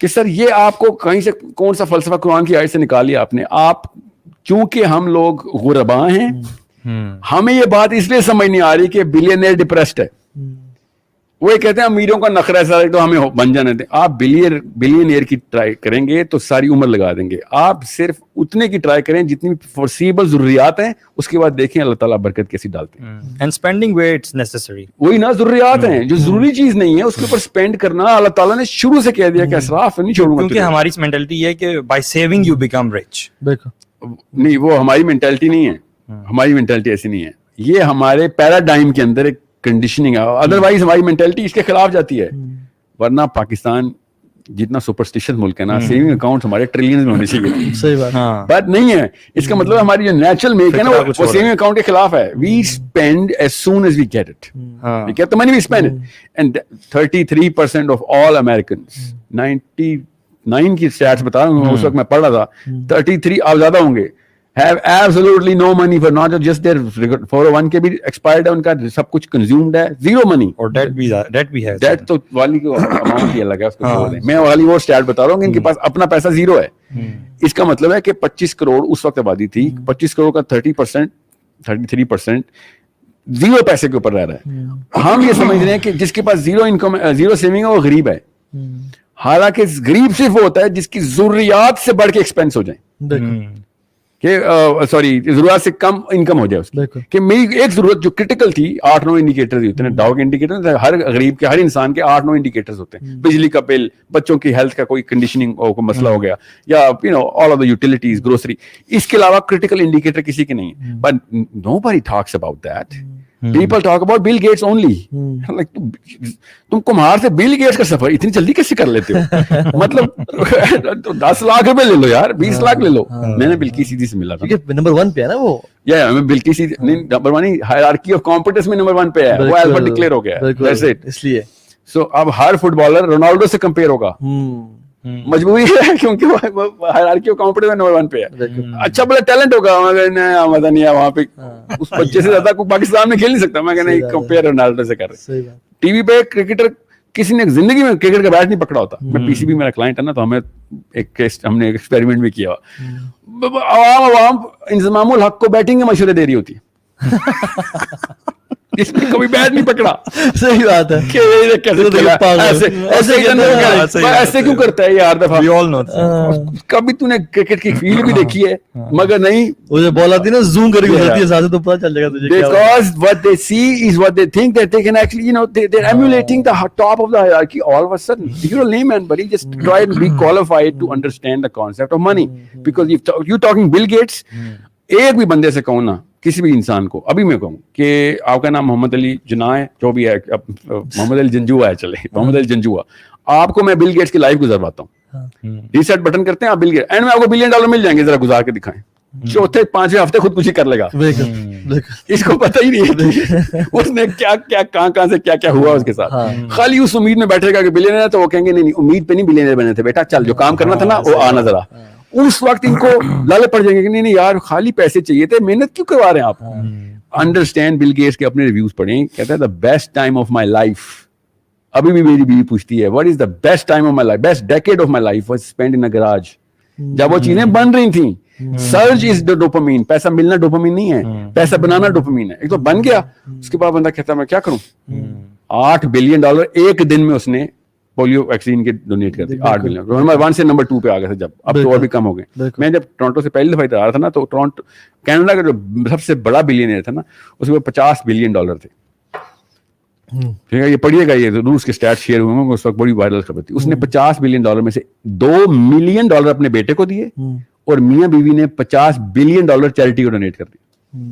کہ سر یہ آپ کو کہیں سے کون سا فلسفہ قرآن کی آیت سے نکال لیا آپ نے. آپ چونکہ ہم لوگ غربا ہیں, ہمیں یہ بات اس لیے سمجھ نہیں آ رہی کہ بلینئر ڈپریسڈ ہے. وہ یہ کہتے ہیں امیروں کا نخرہ ہے سارے تو ہمیں بن جانے دیں. آپ بلینئر کی ٹرائی کریں گے تو ساری عمر لگا دیں گے. آپ صرف اتنے کی ٹرائی کریں جتنی فورسیبل ضروریات ہیں, اس کے بعد دیکھیں اللہ تعالیٰ برکت کیسی ڈالتے ہیں. And spending where it's necessary, وہی نا ضروریات ہیں, جو ضروری چیز نہیں ہے اس کے اوپر اسپینڈ کرنا اللہ تعالیٰ نے شروع سے کہہ دیا کہ اسراف نہیں چھوڑوں گا. کیونکہ ہماری مینٹلٹی یہ ہے کہ by saving you become rich. نہیں, وہ ہماری مینٹلٹی نہیں ہے, ہماری مینٹلٹی ایسی نہیں ہے. یہ ہمارے پیراڈائم کے اندر ایک کنڈیشننگ ہے, ادروائز ہماری مینٹلٹی اس کے خلاف جاتی ہے. ورنہ پاکستان جتنا سپرسٹیشن ملک ہے نا, سیونگ اکاؤنٹ ہمارے ٹریلینز میں ہونے چاہیے. صحیح بات, بات نہیں ہے. اس کا مطلب ہماری جو نیچرل میک ہے نا وہ سیونگ اکاؤنٹ کے خلاف ہے. We spend as soon as we get it. We get the money, we spend it. And 33% of all Americans, 99 کی سٹیٹس بتا رہا ہوں, اس وقت میں پڑھ رہا تھا, 33 آپ زیادہ ہوں گے, have absolutely no money for not just their 401 کے بھی ایکسپائرڈ ہے, ان کا سب کچھ کنزیومڈ ہے, زیرو منی. اور ڈیٹ بھی ہے. ڈیٹ تو والی کو اماؤنٹ ہی الگ ہے, اس کو چھوڑ دیں. میں والی وہ اسٹیٹ بتا رہا ہوں کہ ان کے پاس اپنا پیسہ زیرو ہے. اس کا مطلب ہے کہ 25 کروڑ اس وقت آبادی تھی, 25 کروڑ کا 33% زیرو پیسے کے اوپر رہ رہا ہے. ہم یہ سمجھ رہے ہیں کہ جس کے پاس زیرو انکم, زیرو سیونگ ہے, وہ غریب ہے. حالانکہ غریب صرف وہ ہوتا ہے جس کی ضروریات سے بڑھ کے ایکسپینس ہو جائیں, کہ سوری ضرورت سے کم انکم ہو جائے اس کی. کہ میری ایک ضرورت جو کرٹیکل تھی, 8-9 انڈیکیٹرز ہوتے ہیں, ڈاؤ کے انڈیکیٹر, ہر غریب کے, ہر انسان کے 8-9 انڈیکیٹرز ہوتے ہیں. بجلی کا بل, بچوں کی ہیلتھ کا کوئی کنڈیشننگ کوئی مسئلہ ہو گیا, یا all of the utilities, grocery. اس کے علاوہ کرٹیکل انڈیکیٹر کسی کے نہیں ہے. But nobody talks about that. People talk about Bill Gates only. Like, تم کمہار سے بل گیٹس کا سفر اتنی جلدی کیسے کر لیتے ہو؟ مطلب 10 لاکھ روپے لے لو یار, 20 لاکھ لے لو. میں نے بلکی سیدھی سے ملا تھا, نمبر 1 پہ ہے نا وہ. یا میں بلکی سیدھی نہیں, نمبر 1 ہائرارکی آف کمپیٹنس میں نمبر 1 پہ ہے, وہ البرٹ ڈکلیئر ہو گیا ہے. اس لیے سو اب ہر فٹ بالر رونالڈو سے کمپیئر ہوگا, مجبوری ہے, کیونکہ وہ ہائرارکی آف کمپیٹنس میں نمبر 1 پہ ہے. اچھا بڑا ٹیلنٹ ہوگا, مگر مزہ نہیں ہے وہاں پہ, اس بچے سے زیادہ کوئی پاکستان میں کھیل نہیں سکتا. میں کہنا کمپیئر رونالڈو سے کر رہے. ٹی وی پہ کرکٹر کسی نے زندگی میں کرکٹ کا بیٹ نہیں پکڑا ہوتا. میں پی سی بی میرا کلائنٹ ہے نا, تو ہم نے ایکسپیریمنٹ بھی کیا. عوام انضمام الحق کو بیٹنگ کے مشورے دے رہی ہوتی ہے, اس نے کبھی بیٹ نہیں پکڑا. صحیح بات ہے, ایسے کیوں کرتا ہے یار دفعہ. کبھی تو نے کرکٹ کی فیلڈ بھی دیکھی ہے, مگر نہیں, وہ بال آتی ہے نا زوم کر کے گزرتی ہے ساتھ, تو پتہ چل جائے گا تجھے. Because what they see is what they think that they can actually, they're emulating the top of the hierarchy all of a sudden. You're a layman, buddy. Just try and be qualified to understand the concept of money. Because if you're talking Bill Gates, ایک بھی بندے سے کہوں نا, کسی بھی انسان کو ابھی میں کہوں کہ آپ کا نام محمد علی جناح ہے, جو بھی ہے, محمد علی جنجوا ہے, چلے محمد علی جنجوا, آپ کو میں بل گیٹس کی لائف گزرواتا ہوں. ریسیٹ بٹن کرتے ہیں آپ بل گیٹ, اینڈ میں آپ کو $1 بلین مل جائیں گے, ذرا گزار کے دکھائیں. چوتھے 5ویں ہفتے خود کچھ ہی کر لے گا, اس کو پتہ ہی نہیں ہے اس نے کیا کیا کہاں سے کیا کیا ہوا اس کے ساتھ. خالی اس امید میں بیٹھے گا کہ بلینئر ہے, تو وہ کہیں گے نہیں امید پہ نہیں بلینئر بنے تھے بیٹا, چل جو کام کرنا تھا نا وہ آنا ذرا. اس وقت ان کو لالے پڑ جائیں گے کہ نہیں یار خالی پیسے چاہیے تھے, محنت کیوں کروا رہے ہیں آپ. انڈرسٹینڈ بل گیٹس کے اپنے ریویوز پڑھیں, کہتا ہے the best time of my life. ابھی بھی میری بیوی پوچھتی ہے what is the best time of my life, best decade of my life was spend in grudge. جب وہ چیزیں بن رہی تھیں, سرج از ڈوپامین, پیسہ ملنا ڈوپامین نہیں ہے, پیسہ بنانا ڈوپامین ہے. ایک تو بن گیا, اس کے بعد بندہ کہتا ہے میں کیا کروں. $8 بلین ایک دن میں اس نے پولیو ویکسین کے ڈونیٹ کرتے, 8 بلین. نمبر 1 سے نمبر 2 پہ آ گئے تھے جب, اب تو اور بھی کم ہو گئے. میں جب ٹورنٹو سے پہلی دفعہ ادھر آ رہا تھا نا, تو ٹورنٹو کینیڈا کا جو سب سے بڑا بلینئر تھا نا, اس میں $50 بلین تھے. ٹھیک ہے, یہ پڑھیے گا, یہ روس کے اسٹیٹ شیئر ہوئے ہیں, اس وقت بڑی وائرل خبر تھی. اس نے $50 بلین میں سے $2 ملین اپنے بیٹے کو دیے, اور میاں بیوی نے $50 بلین چیریٹی کو ڈونیٹ کر دیے.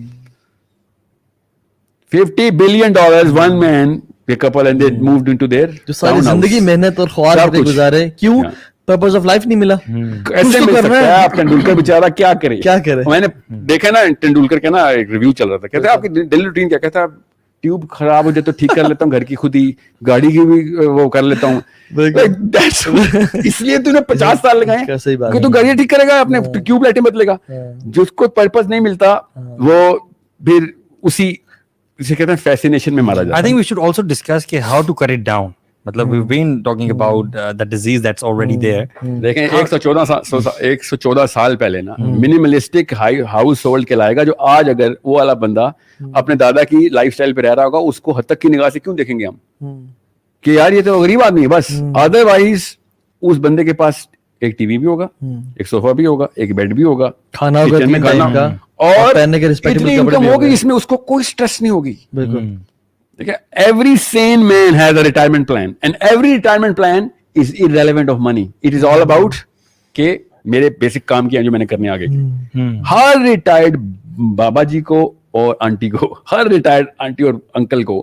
$50 billion one man couple and they moved into their جو ساری زندگی محنت اور خوار کرتے گزارے, کیوں پرپز آف لائف نہیں ملا. ایسے مل سکتا ہے. آپ ٹینڈولکر بیچارہ کیا کرے. میں نے دیکھا نا ٹینڈولکر کا نا ایک ریویو چل رہا تھا, کہتے ہیں آپ کی ڈیلی روٹین کیا, کہتا ہے ٹیوب خراب ہو جائے تو ٹھیک کر لیتا ہوں, گھر کی خود ہی, گاڑی کی بھی وہ کر لیتا ہوں. اس لیے تو نے 50 سال لگائے کہ تو گاڑی ٹھیک کرے گا, اپنے ٹیوب لائٹیں بدلے گا. جس کو پرپز نہیں ملتا وہ پھر اسی اسے کہتے ہیں فیسینیشن میں مارا جاتا ہے. I think we should also discuss کہ how to cut it down. مطلب we've been talking about the disease that's already there. دیکھیں 114 سال پہلے نا منیملسٹک ہاؤس ہولڈ کہلائے گا جو آج اگر وہ والا بندہ اپنے دادا کی لائف سٹائل پہ رہ رہا ہوگا اس کو حد تک کی نگاہ سے کیوں دیکھیں گے ہم کہ یار یہ تو غریب آدمی ہے بس. ادر وائز اس بندے کے پاس ایک ٹی وی بھی ہوگا, ایک صوفہ بھی ہوگا, ایک بیڈ بھی ہوگا, کھانا ہوگا اور اتنی انکم ہوگی جس میں اس کو کوئی اسٹریس نہیں ہوگی. بالکل. Every sane man has a retirement plan and every retirement plan is irrelevant of money. It is all about کہ میرے بیسک کام کیا جو میں نے کرنے آگے کی. ہر ریٹائرڈ بابا جی کو اور آنٹی کو, ہر ریٹائرڈ آنٹی اور انکل کو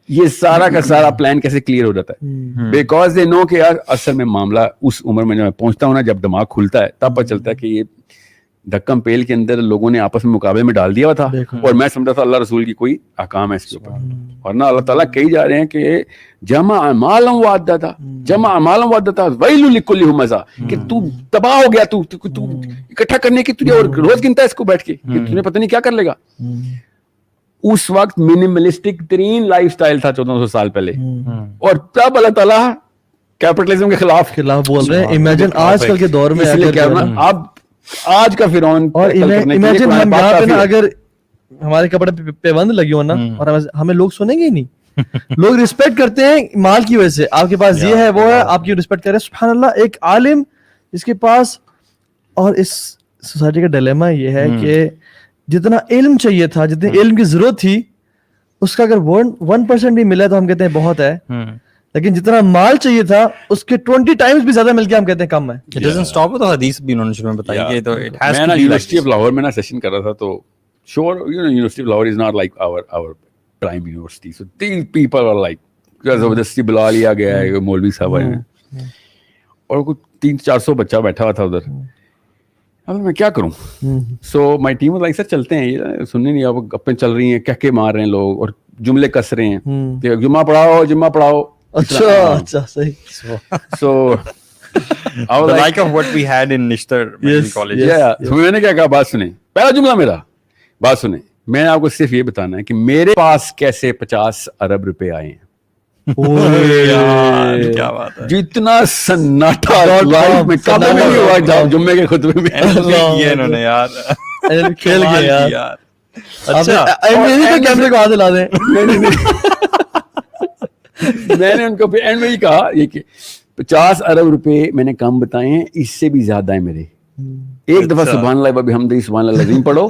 یہ سارا کا سارا پلان کیسے کلیئر ہو جاتا ہے بیکاز دے نو کہ یار اصل میں معاملہ اس عمر میں جب میں پہنچتا ہوں نا, جب دماغ کھلتا ہے تب پتہ چلتا ہے کہ یہ دھکم پیل کے اندر لوگوں نے آپس میں مقابلے میں ڈال دیا ہوا تھا اور میں سمجھتا تھا اللہ رسول کی کوئی احکام ہے اس کے اوپر, اور نہ اللہ تعالیٰ کہی جا رہے ہیں کہ جمع اعمالهم وعدتا ویل لکل ہمزہ, کہ تو تباہ ہو گیا, تو اکٹھا کرنے کی تجھے اور روز گنتا ہے اس کو بیٹھ کے کہ تجھے پتہ نہیں کیا کر لے گا. اس وقت منیملسٹک ترین لائف سٹائل تھا 1400 سال پہلے, اور تب اللہ تعالیٰ کیپٹلزم کے خلاف بول رہے ہیں. امیجن آج کل کے دور میں اب آج کا فرعون, اور امیجن ہم یہاں پہ نا اگر ہمارے کپڑے پہ بند لگی ہو نا اور ہمیں لوگ سنیں گے ہی نہیں. لوگ رسپیکٹ کرتے ہیں مال کی وجہ سے, آپ کے پاس یہ ہے وہ ہے, آپ کی رسپیکٹ کرے. سبحان اللہ, ایک عالم جس کے پاس, اور اس سوسائٹی کا ڈیلیما یہ ہے کہ جتنا علم چاہیے تھا, جتنے علم کی ضرورت تھی, اس کا اگر 1% بھی ملا تو ہم کہتے ہیں بہت ہے, لیکن جتنا مال چاہیے تھا اس کے 20 ٹائمز بھی زیادہ مل کے ہم کہتے ہیں کم ہے. It doesn't stop with the حدیث بھی انہوں نے شروع میں بتائی کہ تو it has to be. میں یونیورسٹی آف لاہور میں نا سیشن کر رہا تھا, تو sure you know University of Lahore is not like our prime university, so these people are like زبردستی بلا لیا گیا ہے, مولوی صاحب آئے ہیں اور کچھ 300-400 بچہ بیٹھا ہوا تھا ادھر. اب میں کیا کروں, سو مائی ٹیم واز لائک سر چلتے ہیں, یہ سننے نہیں, اب گپیں چل رہی ہیں, کہہ کے مار رہے ہیں لوگ اور جملے کس رہے ہیں کہ جمعہ پڑھاؤ. اچھا صحیح. So the like of what we had in Nishtar college. میں نے کیا کہا, بات سنیں, پہلا جملہ میرا, بات سنیں, میں نے آپ کو صرف یہ بتانا ہے کہ میرے پاس کیسے 50 ارب روپے آئے ہیں. کیا بات ہے, جتنا سناٹا لائف میں کبھی نہیں ہوا جمعے کے خطبے میں. انہوں نے یار کھیل گئے یار. اچھا کیمرے کو ہاتھ لا دیں. میں نے ان کو اینڈ میں ہی کہا یہ کہ 50 ارب روپے میں نے کم بتائے ہیں, اس سے بھی زیادہ ہیں میرے. ایک دفعہ سبحان اللہ بحمدہ سبحان اللہ العظیم پڑھو,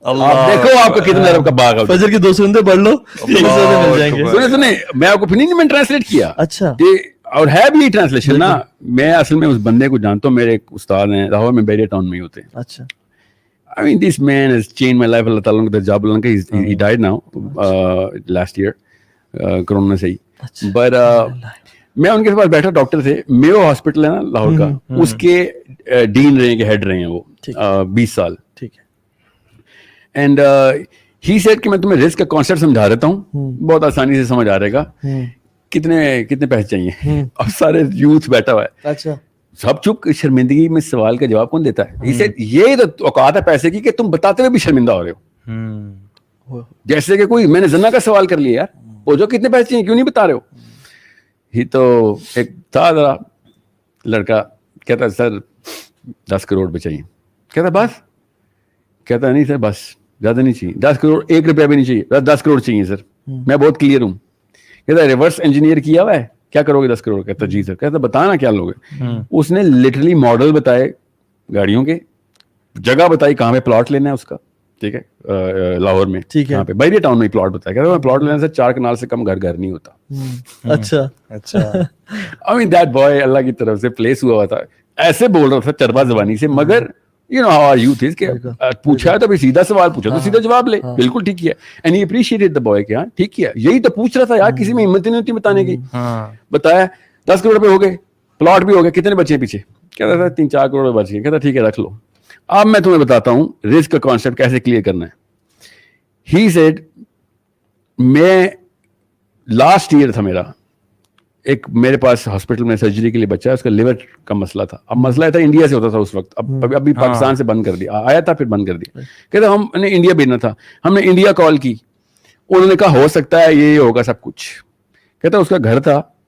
آپ دیکھو آپ کو کتنے ارب کا باغ ہے. فجر کی 2 سنتے پڑھ لو, مل جائیں گے. سنیں میں آپ کو نہیں, میں ٹرانسلیٹ کیا. اچھا, اور ہے بھی ٹرانسلیشن نا. میں اصل میں اس بندے کو جانتا ہوں, میرے ایک استاد ہیں لاہور میں, بیریا ٹاؤن میں ہی ہوتے ہیں. اچھا. I mean this man has changed my life. اللہ تعالیٰ کا جاب اللہ کا, he died now last year corona سے ہی. But میں ان کے پاس بیٹھا, ڈاکٹر تھے, میو ہاسپٹل ہے نا لاہور کا, اس کے ڈین رہے ہیں, کہ ہیڈ رہے ہیں وہ 20 سال. ٹھیک ہے. اینڈ ہی سیڈ کہ میں تمہیں رسک کا کانسیپٹ سمجھا دیتا ہوں, بہت آسانی سے سمجھ آ رہے گا. کتنے پیسے چاہیے, اب سارے یوتھ بیٹھا ہوا ہے. اچھا. سب چپ, شرمندگی میں سوال کا جواب کون دیتا ہے. یہ تو اوقات ہے پیسے کی کہ تم بتاتے ہوئے بھی شرمندہ ہو رہے ہو. جیسے کہ کوئی میں نے زنا کا سوال کر لیا, یار وہ جو کتنے پیسے چاہیے کیوں نہیں بتا رہے ہو. ہی تو ایک تھا ذرا لڑکا, کہتا سر 10 کروڑ روپے چاہیے. کہتا بس, کہتا نہیں سر بس زیادہ نہیں چاہیے, 10 کروڑ 1 روپیہ بھی نہیں چاہیے, 10 کروڑ چاہیے سر, میں بہت کلیئر ہوں. کہتا ریورس انجینئر کیا ہوا ہے, کیا کرو گے 10 کروڑ. کہتا جی سر. کہتا بتانا کیا لوگے. اس نے لٹرلی ماڈل بتائے گاڑیوں کے, جگہ بتائی کہاں پہ پلاٹ لینا ہے اس کا, ٹھیک ہے, لاہور میں, یہاں پہ بیریا ٹاؤن میں پلاٹ بتایا. کہتا پلاٹ لینے سے 4 کنال سے کم گھر نہیں ہوتا. اچھا. I mean that boy اللہ کی طرف سے پلیس ہوا ہوا تھا, ایسے بول رہا تھا چربا زبانی سے, مگر you know how our youth is کہ پوچھا ہے تو بھی سیدھا سوال پوچھا تو سیدھا جواب لے. بالکل ٹھیک کیا. And he appreciated the boy کہ ہاں ٹھیک کیا, یہی تو پوچھ رہا تھا یار, کسی میں ہمت نہیں ہوتی بتانے کی. بتایا 10 کروڑ روپے ہو گئے, پلاٹ بھی ہو گئے, کتنے بچے پیچھے. کہتا تھا 3-4 کروڑ بچ گئے. کہتا ٹھیک ہے رکھ لو. اب میں تمہیں بتاتا ہوں رسک کا کانسیپٹ کیسے کلیئر کرنا ہے. ہی سیڈ میں لاسٹ ایئر تھا میرا, ایک میرے پاس ہاسپٹل میں سرجری کے لیے بچہ ہے, اس کا لیور کا مسئلہ تھا. اب مسئلہ تھا انڈیا سے ہوتا تھا اس وقت, ابھی پاکستان سے بند کر دیا, آیا تھا پھر بند کر دیا. کہتے ہم نے انڈیا بھیجنا تھا, ہم نے انڈیا کال کی, انہوں نے کہا ہو سکتا ہے یہ ہوگا سب کچھ. کہتا اس کا گھر تھا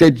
that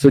So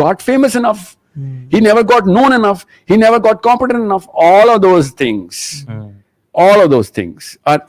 got famous enough, he never got known enough, he never got competent enough. All of those things are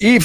if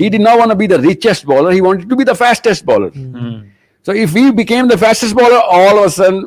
He did not want to be the richest bowler, he wanted to be the fastest bowler. So if we became the fastest bowler, all of a sudden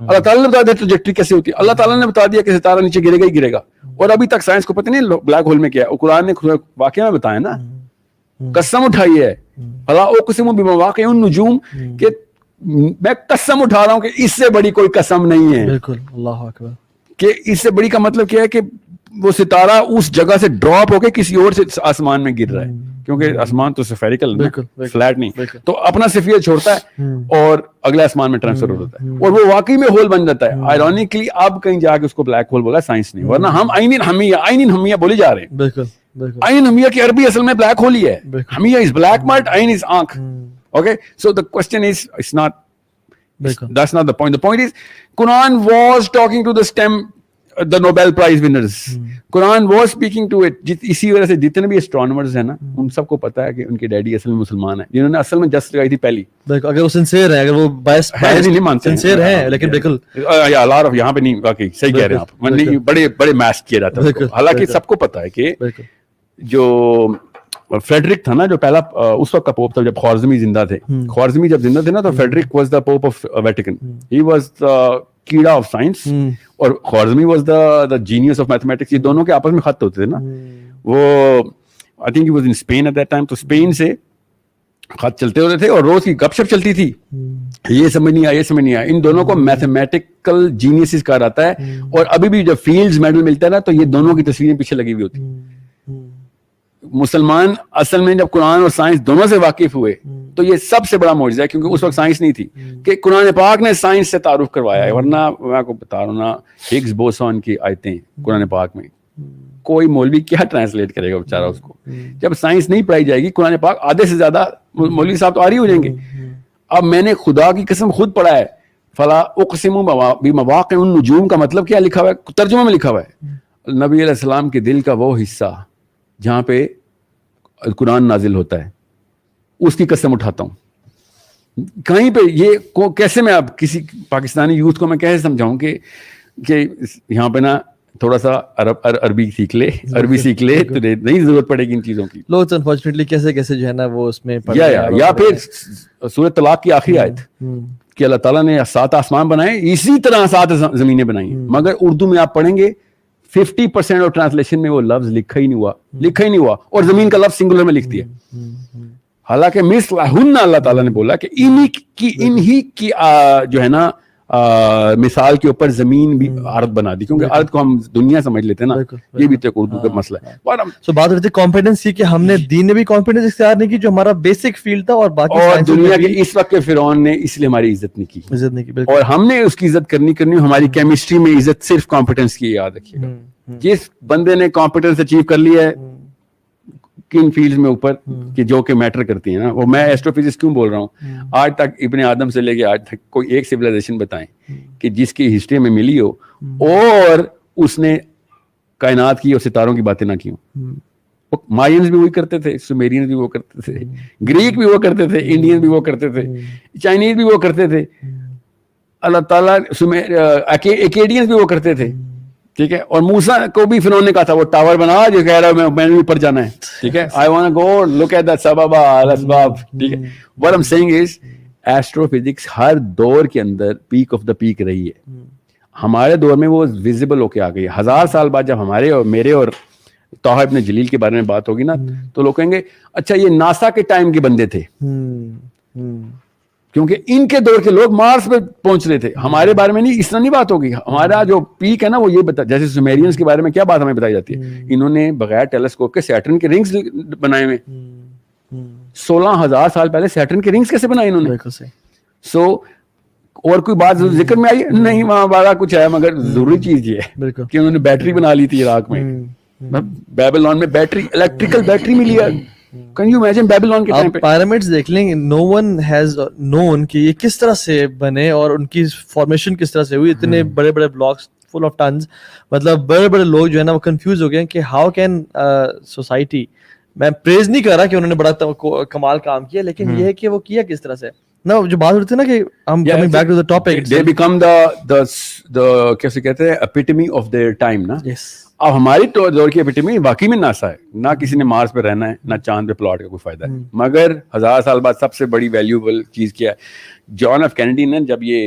اللہ تعالیٰ نے بتا دیا ٹریجیکٹری کیسے ہوتی ہے, اللہ تعالیٰ نے بتا دیا کہ ستارہ نیچے گرے گا ہی گرے گا, اور ابھی تک سائنس کو پتہ نہیں بلیک ہول میں کیا ہے. اور قرآن نے واقعہ میں بتایا نا, قسم اٹھائی ہے, فلا اقسم بمواقع النجوم, کہ میں قسم اٹھا رہا ہوں کہ اس سے بڑی کوئی قسم نہیں ہے. بالکل, اللہ اکبر. کہ اس سے بڑی کا مطلب کیا ہے کہ وہ ستارہ اس جگہ سے ڈراپ ہو کے کسی اور سے آسمان میں گر رہا ہے, کیونکہ آسمان تو سفیریکل ہے, فلیٹ نہیں, تو اپنا سفیر چھوڑتا ہے اور اگلے آسمان میں ٹرانسفر ہو جاتا ہے, اور وہ واقعی میں ہول بن جاتا ہے. آئرونیکلی اب کہیں جا کے اس کو بلیک ہول بولا سائنس نے, ورنہ ہم عین حمیہ بولے جا رہے ہیں. بالکل عین حمیہ کی عربی اصل میں بلیک ہول ہی ہے. حمیہ از بلیک مارٹ, عین از آنکھ. Okay, so the question is, that's not the point. The point is, Quran was talking to the Nobel Prize winners. Quran was speaking to it. اسی وجہ سے جتنے بھی astronomers ہیں نا, ان سب کو پتا ہے کہ ان کے ڈیڈی اصل میں مسلمان ہیں, جنہوں نے اصل میں جسٹ لگائی تھی پہلی. اگر وہ سنسیئر ہیں, اگر وہ بائس نہیں مانتے ہیں, سنسیئر ہیں, لیکن بالکل یہاں پہ نہیں, واقعی صحیح کہہ رہے ہیں آپ, بڑے میس کیا جاتا ہے. حالانکہ سب کو پتا ہے کہ جو فریڈرک تھا نا, جو پہلا اس وقت کا پوپ تھا جب خوارزمی زندہ تھے, خوارزمی جب زندہ تھے نا, تو Frederick was the Pope of Vatican. He was the کیڑا آف سائنس, اور Khwarizmi was the genius of mathematics. یہ دونوں کے آپس میں خط ہوتے تھے نا. وہ I think he was in Spain at that time, تو اسپین سے خط چلتے ہوتے تھے اور روز کی گپ شپ چلتی تھی, یہ سمجھ نہیں آیا, یہ سمجھ نہیں آیا. ان دونوں کو میتھمیٹیکل جینیسز کہا جاتا ہے, اور ابھی بھی جب فیلڈز میڈل ملتا ہے نا, تو یہ دونوں کی تصویریں پیچھے لگی ہوئی ہوتی. مسلمان اصل میں جب قرآن اور سائنس دونوں سے واقف ہوئے, تو یہ سب سے بڑا معجزہ ہے, کیونکہ اس وقت سائنس نہیں تھی, کہ قرآن پاک نے سائنس سے تعارف کروایا ہے. ورنہ میں آپ کو بتا رہا ہوں نا, ہگز بوسون کی آیتیں قرآن پاک میں, کوئی مولوی کیا ٹرانسلیٹ کرے گا بیچارہ اس کو. جب سائنس نہیں پڑھائی جائے گی, قرآن پاک آدھے سے زیادہ مولوی صاحب تو آری ہو جائیں گے. اب میں نے خدا کی قسم خود پڑھا ہے, فلا اقسم بمواقع النجوم کا مطلب کیا لکھا ہوا ہے, ترجمہ میں لکھا ہوا ہے, نبی علیہ السلام کے دل کا وہ حصہ جہاں پہ قرآن نازل ہوتا ہے, اس کی قسم اٹھاتا ہوں. کہیں پہ یہ کیسے میں اب کسی پاکستانی یوتھ کو میں کیسے سمجھاؤں کہ یہاں پہ نا تھوڑا سا عربی سیکھ لے, تو نہیں ضرورت پڑے گی ان چیزوں کی. لوگ انفارچونیٹلی کیسے جو ہے نا وہ اس میں یا پھر سورۃ طلاق کی آخری آیت کہ اللہ تعالیٰ نے 7 آسمان بنائے, اسی طرح 7 زمینیں بنائی, مگر اردو میں آپ پڑھیں گے 50% آف ٹرانسلیشن میں وہ لفظ لکھا ہی نہیں ہوا, اور زمین کا لفظ سنگولر میں لکھ دیا. حالانکہ مثلہن اللہ تعالیٰ نے بولا کہ انہی کی جو ہے نا مثال کے اوپر زمین بھی ارض بنا دی, کیونکہ ارض کو ہم دنیا سمجھ لیتے ہیں نا, یہ بھی تو ایک اردو کا مسئلہ ہے. سو بات ہوتی ہے کانفیڈنس کی, کہ ہم نے دین نے بھی کانفیڈنس اختیار نہیں کی جو ہمارا بیسک فیلڈ تھا, اور باقی اور دنیا کے اس وقت کے فرعون نے اس لیے ہماری عزت نہیں کی, اور ہم نے اس کی عزت کرنی. ہماری کیمسٹری میں عزت صرف کمپیٹنس کی, یاد رکھیے گا. جس بندے نے کمپیٹنس اچیو کر لی ہے کن فیلڈز میں اوپر کہ جو کہ میٹر کرتی ہیں نا, وہ میں ایسٹرو فزکس کیوں بول رہا ہوں, آج تک ابن آدم سے لے کے آج تک کوئی ایک سویلائزیشن بتائیں کہ جس کی ہسٹری میں ملی ہو اور اس نے کائنات کی اور ستاروں کی باتیں نہ کی ہوں. مائنز بھی وہی کرتے تھے, سومیرینز بھی وہ کرتے تھے, گریک بھی وہ کرتے تھے, انڈین بھی وہ کرتے تھے, چائنیز بھی وہ کرتے تھے, اللہ تعالیٰ ایکیڈینز بھی وہ کرتے تھے. ٹھیک ہے, اور موسیٰ کو بھی فرعون نے کہا تھا وہ ٹاور بنا جو کہہ رہا ہے میں نے اوپر جانا ہے. ٹھیک ہے, I want to go look at that سبب الاسباب. ٹھیک ہے, what I'm saying is astrophysics ہر دور کے اندر پیک آف دا پیک رہی ہے. ہمارے دور میں وہ ویزیبل ہو کے آ گئی. 1000 سال بعد جب ہمارے اور میرے اور طه ابن جلیل کے بارے میں بات ہوگی نا, تو لوگ کہیں گے اچھا یہ ناسا کے ٹائم کے بندے تھے, کیونکہ ان کے دور کے لوگ مارس پہ پہنچ رہے تھے. ہمارے بارے میں نہیں, اس طرح نہیں بات ہوگی. ہمارا جو پیک ہے نا وہ یہ بتا, جیسے سومیرینز کے بارے میں کیا بات ہمیں بتائی جاتی ہے, انہوں نے بغیر ٹیلیسکوپ کے سیٹرن کے رنگز بنائے ہوئے. 16,000 سال پہلے سیٹرن کے رنگز کیسے بنائے انہوں نے. سو اور کوئی بات ذکر میں آئی نہیں, وہاں بڑا کچھ ہے, مگر ضروری چیز یہ ہے کہ انہوں نے بیٹری بنا لی تھی عراق میں, بیبلون میں بیٹری, الیکٹریکل بیٹری ملی ہے. Can you imagine بیبلون کے ٹائم پہ پyramids دیکھ لیں, no one has known کہ یہ کس طرح سے بنے اور ان کی فارمیشن کس طرح سے ہوئی. اتنے بڑے بڑے بلاکس فل آف ٹنز, مطلب بڑے بڑے لوگ جو ہے نا وہ کنفیوز ہو گئے کہ ہاؤ کین سوسائٹی, میں پریز نہیں کر رہا کہ انہوں نے بڑا کمال کام کیا, لیکن یہ ہے کہ وہ کیا کس طرح سے نا, جو بات ہوتی ہے نا کہ ہم coming back to the topic, they become the کیسے کہتے ہیں epitome of their time نا. اب ہماری دور کی ایپیٹمی واقعی میں ناسا ہے, نہ کسی نے مارس پہ رہنا ہے, نہ چاند پہ پلاٹ کا کوئی فائدہ ہے. مگر 1000 سال بعد سب سے بڑی ویلیوبل چیز کیا ہے, جان ایف کینیڈی نے جب یہ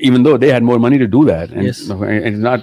even though they had more money to do that, and yes. It's not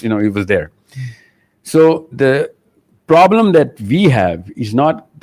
it was there. So the problem that we have is not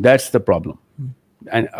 That's the problem. And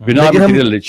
we're not material rich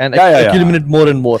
and accumulate more and more.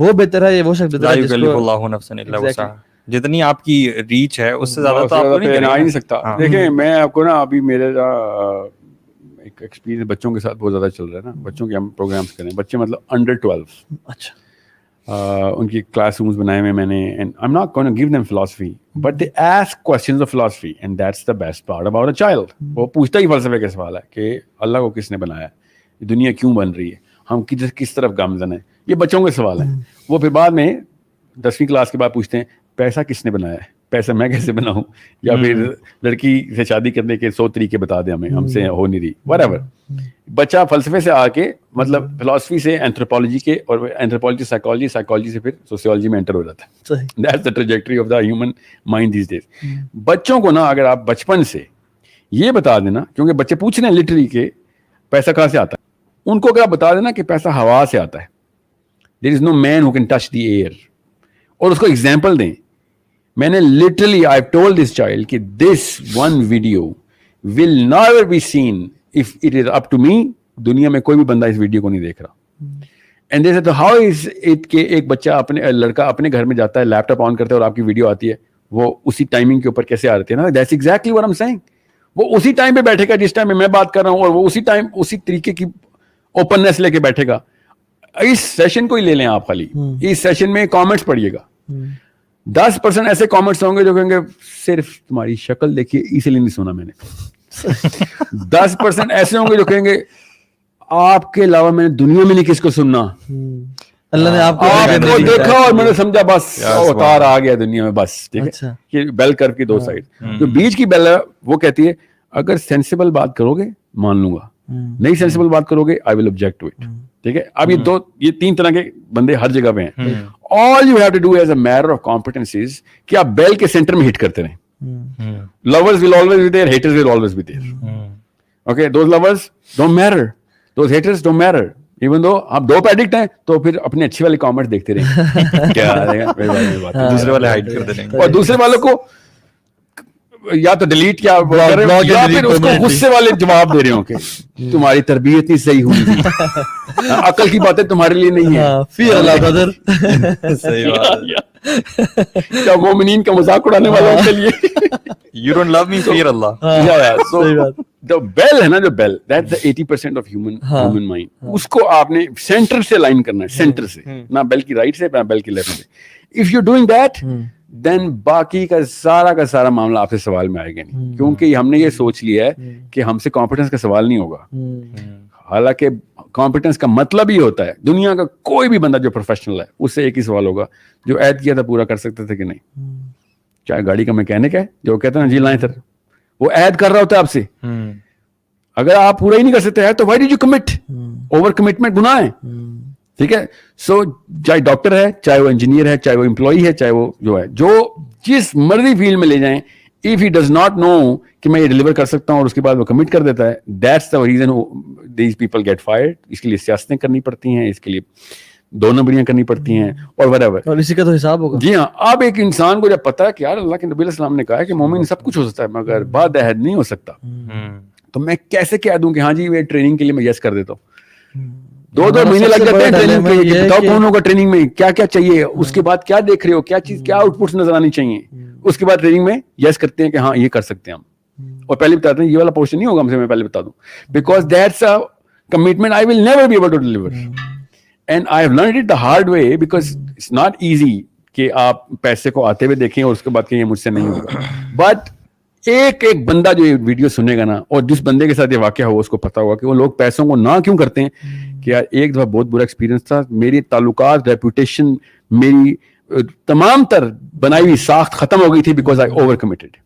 وہ بہتر ہے یا وہ شخص بہتر ہے جس کو اللہ نفسا الا وسعها, جتنی آپ کی ریچ ہے اس سے زیادہ تو آپ کو نہیں آ ہی نہیں سکتا. دیکھیں میں آپ کو نا ابھی میرے ایک ایکسپیرینس بچوں کے ساتھ بہت زیادہ چل رہا ہے نا, بچوں کے ہم پروگرامس کریں, بچے مطلب انڈر 12. اچھا ان کی کلاس رومز بنائے ہوئے میں نے, and I'm not going to give them philosophy, but they ask questions of philosophy, and that's the best part about a child. وہ پوچھتا ہی فلسفے کے سوال ہے کہ اللہ کو کس نے بنایا, یہ دنیا کیوں بن رہی ہے, ہم کس طرف گامزن ہیں, یہ بچوں کے سوال ہیں. وہ پھر بعد میں 10ویں کلاس کے بعد پوچھتے ہیں پیسہ کس نے بنایا ہے, پیسہ میں کیسے بناؤں, یا پھر لڑکی سے شادی کرنے کے 100 طریقے بتا دیں ہمیں, ہم سے ہو نہیں رہی, whatever. بچہ فلسفے سے آ کے مطلب فلاسفی سے اینتھروپولوجی کے, اور اینتھروپولوجی سائیکالوجی, سائیکالوجی سے پھر سوسیولوجی میں انٹر ہو جاتا ہے. That's the trajectory of the human mind these days. بچوں کو نا اگر آپ بچپن سے یہ بتا دینا, کیونکہ بچے پوچھ رہے ہیں لٹرلی کہ پیسہ کہاں سے آتا ہے, ان کو اگر آپ بتا دینا کہ پیسہ ہوا سے آتا ہے, there is no man who can touch the air, اور اس کو ایگزامپل دیں. میں نے literally I told this child کہ this one video will never be seen if it is up to me. دنیا میں کوئی بھی بندہ اس ویڈیو کو نہیں دیکھ رہا. And they said how is it کہ ایک بچہ اپنے لڑکا اپنے گھر میں جاتا ہے, لیپ ٹاپ آن کرتا ہے اور آپ کی ویڈیو آتی ہے, وہ اسی ٹائمنگ کے اوپر کیسے آ رہتی ہے نا. That's exactly what I'm saying. وہ اسی ٹائم پہ بیٹھے گا جس ٹائم میں بات کر رہا ہوں, اور وہ اسی ٹائم اسی طریقے کی اوپننیس لے کے بیٹھے گا. اس سیشن کو ہی لے لیں آپ, خالی اس سیشن میں کامنٹس پڑھیے گا. 10% ایسے کامنٹس ہوں گے جو کہیں گے صرف تمہاری شکل دیکھیے اس لیے نہیں سنا میں نے. 10% ایسے ہوں گے جو کہیں گے آپ کے علاوہ میں نے دنیا میں نہیں کس کو سننا, اللہ نے آپ کو دیکھا اور میں نے سمجھا بس اوتار آ گیا دنیا میں. بس ٹھیک ہے کہ بیل کرو کی 2 سائڈ, جو بیچ کی بیل ہے وہ کہتی ہے اگر سینسیبل بات کرو گے مان لوں گا, نہیں سینسیبل بات کرو گے آئی ول آبجیکٹ ٹو اٹ. ٹھیک ہے, اب یہ 3 طرح کے بندے ہر جگہ پہ ہیں. All you have to do as a matter of competence is کہ آپ بیل کے سینٹر میں ہٹ کرتے رہیں. Lovers will always be there, haters will always be there. Okay, those lovers don't matter, those haters don't matter. Even though آپ ڈوپ ایڈکٹ ہیں تو پھر اپنے اچھی والے کامنٹس دیکھتے رہیں, کیا دوسرے والے ہائڈ کر دیں گے, اور دوسرے والوں کو یا تو ڈیلیٹ یا پھر اس کو غصے والے جواب دے رہے ہوں کہ تمہاری تربیت نہیں صحیح ہوئی تھی, عقل کی باتیں تمہارے لیے نہیں ہیں. فی اللہ برادر, صحیح بات, کیا مومنین کا مذاق اڑانے والوں کے لیے you don't love me, fear Allah. So the bell ہے نا, جو bell, that's the 80% of human mind. اس کو آپ نے سینٹر سے لائن کرنا ہے, سینٹر سے, نہ بیل کی رائٹ سے نہ بیل کی لیفٹ سے. If you're doing that, then باقی کا سارا معاملہ آپ سے سوال میں آئے گا نہیں, کیونکہ ہم نے یہ سوچ لیا ہے کہ ہم سے کمپیٹنس کا سوال نہیں ہوگا. حالانکہ کمپیٹنس کا مطلب ہی ہوتا ہے, دنیا کا کوئی بھی بندہ جو پروفیشنل ہے اس سے ایک ہی سوال ہوگا, جو عہد کیا تھا پورا کر سکتے تھے کہ نہیں. چاہے گاڑی کا میکینک ہے جو کہتا ہے جی لائیں سر, وہ عہد کر رہا ہوتا ہے آپ سے. اگر آپ پورا ہی نہیں کر سکتے تو why did you commit, over commitment گناہ ہے. ٹھیک ہے, سو چاہے ڈاکٹر ہے, چاہے وہ انجینئر ہے, چاہے وہ امپلائی ہے, چاہے وہ جو ہے, جو جس مرضی فیلڈ میں لے جائیں, if he does not know کہ میں یہ ڈیلیور کر سکتا ہوں اور اس کے بعد وہ کمٹ کر دیتا ہے, that's the reason these people get fired. اس کے لیے سیاستیں کرنی پڑتی ہیں, اس کے لیے 2 نمبریاں کرنی پڑتی ہیں, اور whatever, اور اسی کا تو حساب ہوگا. جی ہاں. اب ایک انسان کو جب پتا ہے کہ یار اللہ کے نبی علیہ السلام نے کہا ہے کہ مومن سب کچھ ہو سکتا ہے مگر بعد عہد نہیں ہو سکتا, تو میں کیسے کہہ دوں کہ ہاں جی یہ ٹریننگ کے لیے میں یس کر دیتا ہوں. 2 مہینے لگ جاتے ہیں ٹریننگ کے لیے, بتاؤ کون ہوگا ٹریننگ میں, کیا کیا چاہیے, اس کے بعد کیا دیکھ رہے ہو, کیا چیز, کیا آؤٹ پٹس نظر آنی چاہیے. اس کے بعد ٹریننگ میں یس کرتے ہیں کہ ہاں یہ کر سکتے ہیں ہم, اور پہلے بتاتے ہیں یہ والا پورشن نہیں ہوگا ہم سے, میں پہلے بتا دوں, because that's a commitment I will never be able to deliver. And I have learned it the hard way, because it's not easy کہ آپ پیسے کو آتے ہوئے دیکھیں اور اس کے بعد کہ یہ مجھ سے نہیں ہوگا. بٹ ایک بندہ جو یہ ویڈیو سنے گا نا, اور جس بندے کے ساتھ یہ واقعہ ہو اس کو پتا ہوگا کہ وہ لوگ پیسوں کو نہ کیوں کرتے ہیں, کہ یار ایک دفعہ بہت برا ایکسپیرینس تھا, میری تعلقات, ریپوٹیشن, میری تمام تر بنائی ہوئی ساخت ختم ہو گئی تھی بیکاز آئی اوور کمیٹڈ.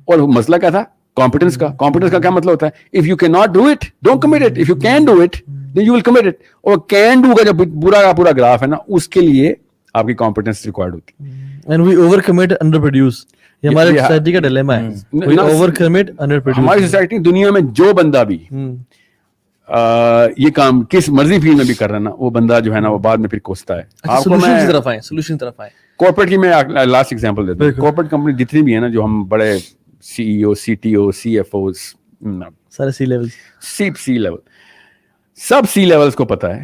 اور مسئلہ کیا تھا, کمپیٹنس کا. کمپیٹنس کا کیا مطلب ہوتا ہے, if you can not do it don't commit it, if you can do it then you will commit it. اور کین ڈو کا جو پورا گراف ہے نا, اس کے لیے آپ کی کمپیٹنس ریکوائرڈ ہوتی ہے. And we over commit under produce, یہ ہماری سوسائٹی کا ڈیلیما ہے. We over commit under produce. ہماری سوسائٹی دنیا میں جو بندہ بھی یہ کام کس مرضی فیلڈ میں بھی کر رہا ہے نا, وہ بندہ جو ہے نا وہ بعد میں پھر کوستا ہے. آپ کو میں سولوشن کی طرف آئے, کارپوریٹ کی میں لاسٹ ایگزامپل دیتا ہوں. کارپوریٹ کمپنی جتنی بھی ہے نا, جو ہم بڑے C E O, C T O, C F Os, سارے سی لیول, سب سی لیولس کو پتا ہے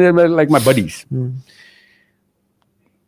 they're like my buddies.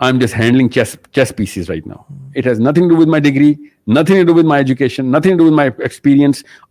I'm just handling chess pieces right now. It has nothing to do with my degree, nothing to do with my education, nothing to do with my experience.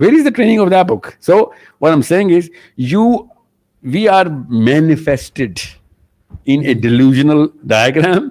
Where is the training of that book? So what I'm saying is we are manifested in a delusional diagram,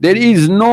There is no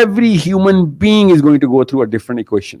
Every human being is going to go through a different equation.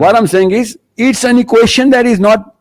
What I'm saying is it's an equation that is not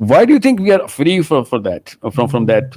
Why do you think we are free for that, from that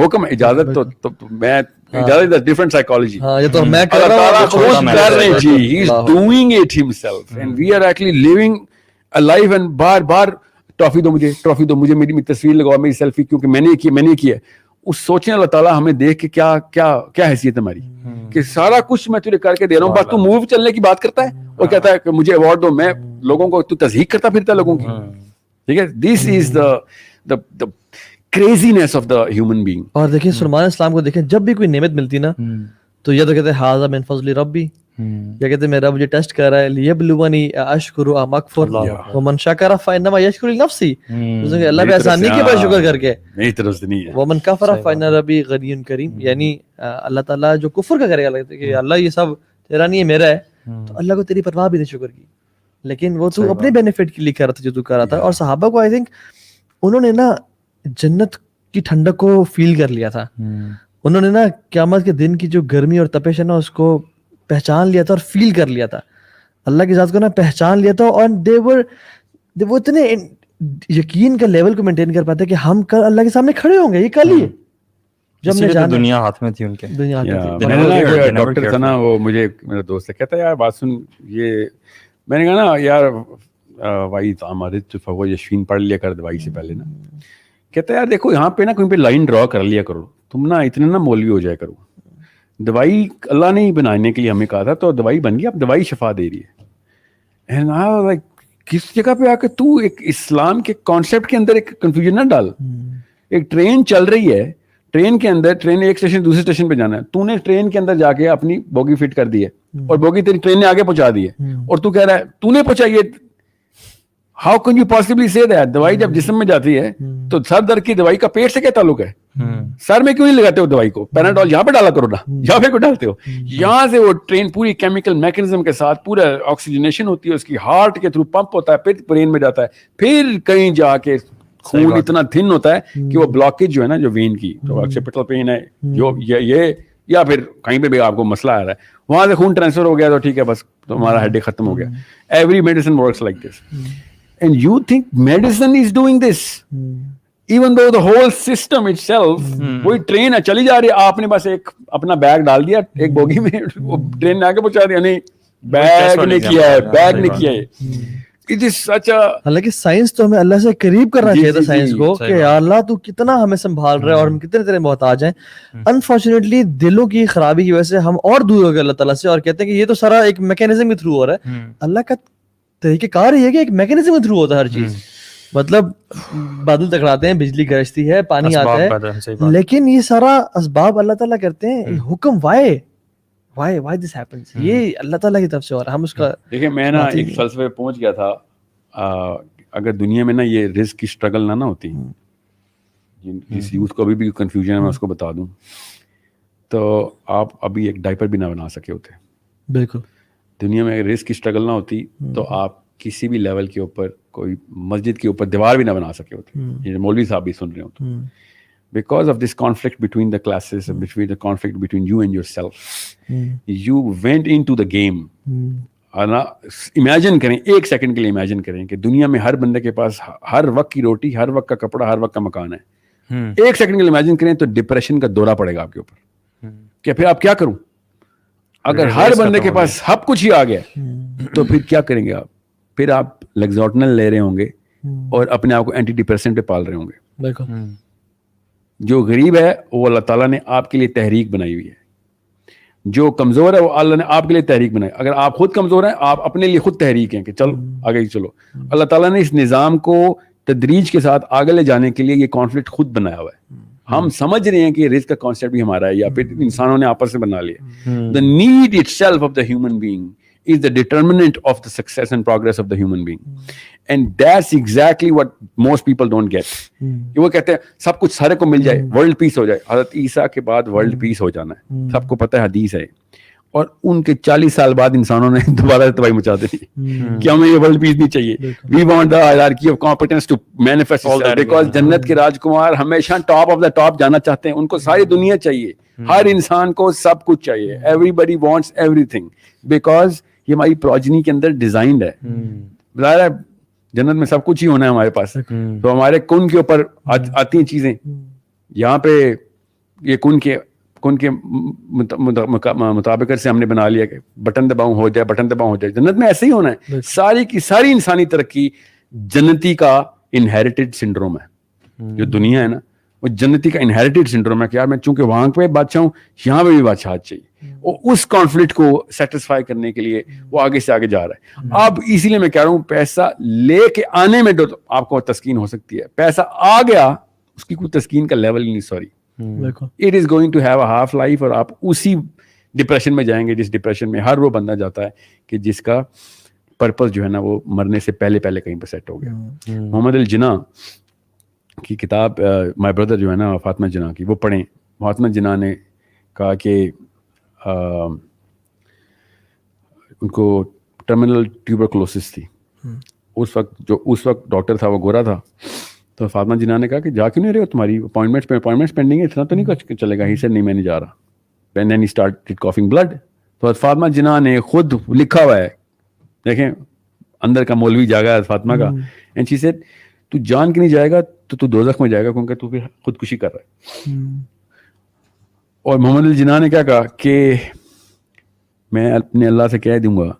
حکم اجازت تو میں اجازت ڈفرنٹ سائیکالوجی. ہاں یہ تو میں کر رہا ہوں, خود کر رہے جی, he is doing it himself and we are actually living a life. And بار بار ٹرافی دو مجھے میری تصویر لگاؤ, میری سیلفی, کیونکہ میں نے کیا. اس سوچیں اللہ تعالیٰ ہمیں دیکھ کے کیا حیثیت ہے ہماری کہ سارا کچھ میں تجھے کر کے دے رہا ہوں, بس تو موو چلنے کی بات کرتا ہے اور کہتا ہے کہ مجھے ایوارڈ دو. میں لوگوں کو تو تضحیق کرتا پھرتا ہے لوگوں کی. ٹھیک ہے, دس از the craziness of the human being. اور دیکھیں سلیمان السلام کو دیکھیں, جب بھی کوئی نعمت ملتی نا تو یا تو کہتے ہیں ھذا من فضل ربی, یا کہتے ہیں میرا مجھے ٹیسٹ کر رہا ہے لیبلونی اشکر ام اکفر ومن شکر فانما یشکر لنفسی. اللہ پہ احسان نہیں کیا بس شکر کر کے, نہیں طرف نہیں ہے. ومن کفر فان ربی غنی کریم, یعنی اللہ تعالیٰ جو کفر کا کرے گا کہ اللہ یہ سب تیرا نہیں ہے میرا ہے, تو اللہ کو تیری پرواہ بھی نہیں شکر کی, لیکن وہ تو اپنے بینیفٹ کے لیے کر رہا تھا جو تو کر رہا تھا. اور صحابہ کو آئی تھنک انہوں نے نا جنت کی ٹھنڈک کو فیل کر لیا تھا, انہوں نے نا قیامت کے دن کی جو گرمی اور تپش ہے نا اس کو پہچان لیا تھا اور فیل کر لیا تھا, اللہ کی ذات کو نا پہچان لیا تھا. اور وہ اتنے یقین کا لیول کو مینٹین کر پاتے کہ ہم کل اللہ کے سامنے کھڑے ہوں گے, یہ کل ہی ہے جب ہم نے جانا. دنیا ہاتھ میں تھی ان کے, دنیا ڈاکٹر تھا نا وہ, مجھے میرا دوست کہتا ہے یار بات سن, یہ میں نے کہا نا یار بھائی ہمارے فوج یشفین پڑھ لیا کر دوائی سے پہلے نا. کہتا ہے یار دیکھو یہاں پہ نا کہیں پہ لائن ڈرا کر لیا کرو, تم نا اتنے نا مولوی ہو جائے کرو. دوائی اللہ نے ہی بنانے کے لیے ہمیں کہا تھا, تو دوائی بن گئی, اب دوائی شفا دے رہی ہے. کس جگہ پہ آ کے تو ایک اسلام کے کانسیپٹ کے اندر ایک کنفیوژن نہ ڈال. ایک ٹرین چل رہی ہے, ٹرین کے اندر ٹرین ایک اسٹیشن دوسرے اسٹیشن پہ جانا ہے, تو نے ٹرین کے اندر جا کے اپنی بوگی فٹ کر دی ہے اور بوگی تیری ٹرین نے آگے پہنچا دی ہے, اور تو کہہ رہا ہے تو نے پہنچائی ہے. ہاؤ کین یو پاسبلی سے دیٹ؟ دوائی جب جسم میں جاتی ہے تو سر درد کی دوائی کا پیٹ سے کیا تعلق ہے؟ سر میں کیوں نہیں لگاتے ہو دوائی کو؟ پیناڈول یہاں پہ ڈالا کرو نا, یہاں پہ کیوں ڈالتے ہو؟ یہاں سے وہ ٹرین پوری کیمیکل میکینزم کے ساتھ پورا آکسیجنیشن ہوتی ہے, اس کی ہارٹ کے تھرو پمپ ہوتا ہے, پھر برین میں جاتا ہے, پھر کہیں جا کے خون اتنا تھن ہوتا ہے کہ وہ بلاکیج جو ہے نا جو وین کی جو آکسیپٹل پین ہے جو یہ یا پھر کہیں پہ بھی آپ کو مسئلہ آ رہا ہے, وہاں سے خون ٹرانسفر ہو گیا تو ٹھیک ہے, بس تمہارا ہیڈ ایک ختم ہو گیا. Every medicine works like this. And you think medicine is doing this? Even though the whole system itself, وہی ٹرین ہے چلی جا رہی ہے, آپ نے بس ایک اپنا بیگ ڈال دیا ایک بوگی میں, وہ ٹرین نے آگے پہنچا دیا. نہیں, بیگ نے کیا ہے, بیگ نے کیا ہے. It is such a... حالانکہ سائنس تو ہمیں اللہ سے قریب کرنا چاہیے تھا سائنس کو, کہ یا اللہ تو کتنا ہمیں سنبھال رہا ہے اور ہم کتنے تیرے محتاج ہیں. انفارچونیٹلی دلوں کی خرابی کی وجہ سے ہم اور دور ہو گئے اللہ تعالیٰ سے, اور کہتے ہیں کہ یہ تو سارا ایک میکینزم کے تھرو ہو رہا ہے. اللہ کا طریقہ کار یہ ہے کہ ایک میکینزم کے تھرو ہوتا ہے ہر چیز. مطلب بادل ٹکراتے ہیں, بجلی گرجتی ہے, پانی آتا ہے, لیکن یہ سارا اسباب اللہ تعالیٰ کرتے ہیں. حکم why this happens, یہ اللہ تعالیٰ کی طرف سے ہو رہا ہے. ہم اس کا دیکھیں, میں نا ایک فلسفے پہ پہنچ گیا تھا, اگر دنیا میں نا یہ رزق کی اسٹرگل نہ ہوتی, جس یوتھ کو ابھی بھی کنفیوژن ہے میں اس کو بتا دوں, تو آپ ابھی ایک ڈائپر بھی نہ بنا سکے ہوتے. بالکل. دنیا میں رزق کی اسٹرگل نہ ہوتی تو آپ کسی بھی لیول کے اوپر کوئی مسجد کے اوپر دیوار بھی نہ بنا سکے ہوتے. یہ مولوی صاحب بھی سن رہے ہوتے. Because of this conflict between the classes, between the conflict between you and yourself, you went into the game. Imagine کریں, ایک سیکنڈ کے لیے امیجن کریں کہ دنیا میں ہر بندے کے پاس ہر وقت کی روٹی, ہر وقت کا کپڑا, ہر وقت کا مکان ہے. ایک سیکنڈ کے لیے امیجن کریں تو ڈپریشن کا دورہ پڑے گا آپ کے اوپر کہ پھر آپ کیا کروں. اگر ہر بندے کے پاس سب کچھ ہی آ گیا تو پھر کیا کریں گے آپ؟ پھر آپ لیگزوٹنل لے رہے ہوں گے اور اپنے آپ کو اینٹی ڈپریسنٹ پہ پال رہے ہوں گے. جو غریب ہے وہ اللہ تعالیٰ نے آپ کے لیے تحریک بنائی ہوئی ہے, جو کمزور ہے وہ اللہ نے آپ کے لیے تحریک بنائی. اگر آپ خود کمزور ہیں, آپ اپنے لیے خود تحریک ہیں کہ چلو آگے چلو. اللہ تعالیٰ نے اس نظام کو تدریج کے ساتھ آگے لے جانے کے لیے یہ کانفلکٹ خود بنایا ہوا ہے. ہم سمجھ رہے ہیں کہ رزق کا کانسیپٹ بھی ہمارا ہے یا پھر انسانوں نے آپس سے بنا لیا. The need itself of the human being is the determinant of the success and progress of the human being. And that's exactly what most people don't get. وہ کہتے ہیں سب کچھ سارے کو مل جائے, ورلڈ پیس ہو جائے. حضرت عیسیٰ کے بعد ورلڈ پیس ہو جانا ہے, سب کو پتہ ہے, حدیث ہے. اور ان کے 40 سال بعد انسانوں نے دوبارہ تباہی مچا دی کہ ہمیں یہ ورلڈ پیس نہیں چاہیے. We want the hierarchy of competence to manifest itself because جنت کے راجکمار ہمیشہ ٹاپ آف دا ٹاپ جانا چاہتے ہیں. ان کو ساری دنیا چاہیے, ہر انسان کو سب کچھ چاہیے. Everybody wants everything because یہ ہماری پروجنی کے اندر ڈیزائنڈ ہے. ظاہر ہے جنت میں سب کچھ ہی ہونا ہے ہمارے پاس, تو ہمارے کن کے اوپر آتی ہیں چیزیں. یہاں پہ یہ کن کے مطابقت سے ہم نے بنا لیا کہ بٹن دباؤں ہو جائے, بٹن دباؤں ہو جائے. جنت میں ایسے ہی ہونا ہے. ساری کی ساری انسانی ترقی جنتی کا انہیریٹڈ سنڈروم ہے. جو دنیا ہے نا وہ جنتی کا انہیریٹڈ سنڈروم ہے کہ یار میں چونکہ وہاں پہ بادشاہ ہوں, یہاں پہ بھی بادشاہت چاہیے. اور اس کانفلکٹ کو سیٹسفائی کرنے کے لیے وہ آگے سے آگے جا رہا ہے. اب اسی لیے میں کہہ رہا ہوں پیسہ لے کے آنے میں آپ کو تسکین ہو سکتی ہے, پیسہ آ گیا اس کی کوئی تسکین کا لیول ہی نہیں. Sorry, it is going to have a half life, اور آپ اسی ڈپریشن میں جائیں گے جس ڈپریشن میں ہر وہ بندہ جاتا ہے کہ جس کا پرپز جو ہے نا وہ مرنے سے پہلے کہیں پہ سیٹ ہو گیا. محمد الجناح کی کتاب مائی بردر جو ہے نا فاطمہ جناح کی, وہ پڑھیں. فاطمہ جناح نے کہا کہ ان کو ٹرمینل ٹیوبرکلوسس تھی. اس وقت ڈاکٹر تھا وہ گورا تھا. تو فاطمہ جناح نے کہا کہ جا کیوں نہیں رہے ہو, تمہاری اپوائنٹمنٹس پینڈنگ ہے, اتنا تو نہیں چلے گا. ہی سے نہیں, میں نہیں جا رہا. And then he started coughing blood. تو فاطمہ جناح نے خود لکھا ہوا ہے, دیکھیں اندر کا مولوی جاگا ہے فاطمہ کا. اینڈ شی سیڈ تو جان کے نہیں جائے گا تو دوزخ میں جائے گا, کیونکہ تو پھر خودکشی کر رہا ہے. اور محمد الجناح نے کیا کہا کہ میں اپنے اللہ سے کہہ دوں گا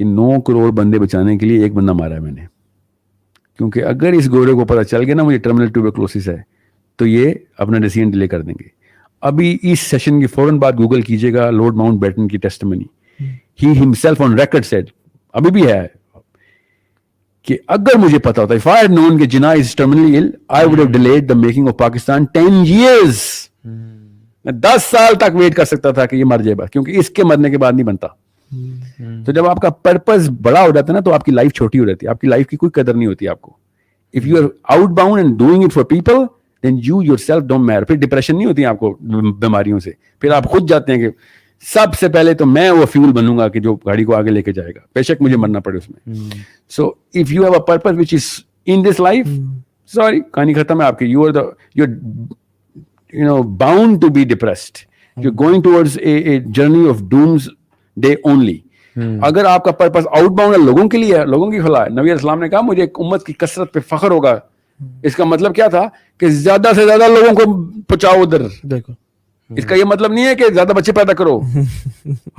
کہ 9 کروڑ بندے بچانے کے لیے ایک بندہ مارا ہے میں نے, کیونکہ اگر اس گورے کو پتہ چل گیا نا مجھے ٹرمینل ٹیوبرکلوسس ہے تو یہ اپنا ڈیسیژن ڈیلے کر دیں گے. ابھی اس سیشن کی فوراً بعد گوگل کیجیے گا لارڈ ماؤنٹ بیٹن کی testimony. He himself on record said, ابھی بھی ہے, کہ اگر مجھے پتا ہوتا if I had known کہ جناح is terminally ill, I would have delayed the making of Pakistan 10 years. میں 10 سال تک ویٹ کر سکتا تھا کہ یہ مر جائے بس, کیونکہ اس کے مرنے کے بعد نہیں بنتا. تو جب آپ کا پرپز بڑا ہو جاتا ہے نا تو آپ کی لائف چھوٹی ہو جاتی ہے, آپ کی لائف کی کوئی قدر نہیں ہوتی آپ کو. If you are outbound and doing it for people, then you yourself don't matter. پھر ڈپریشن نہیں ہوتی آپ کو بیماریوں سے, پھر آپ خود جاتے ہیں کہ سب سے پہلے تو میں وہ فیول بنوں گا کہ جو گاڑی کو آگے لے کے جائے گا, بے شک مجھے مرنا پڑے اس میں. So if you have a purpose which is in this life, sorry, کہانی ختم ہے آپ کی. You're bound to be depressed. You're going towards a journey of doomsday only. اگر آپ کا پرپس آؤٹ باؤنڈ ہے, لوگوں کے لیے ہے, لوگوں کی فلاح ہے. نبی علیہ السلام نے کہا مجھے ایک امت کی کثرت پہ فخر ہوگا. اس کا مطلب کیا تھا کہ زیادہ سے زیادہ لوگوں کو پہنچاؤ ادھر. دیکھو اس کا یہ مطلب نہیں ہے کہ زیادہ بچے پیدا کرو.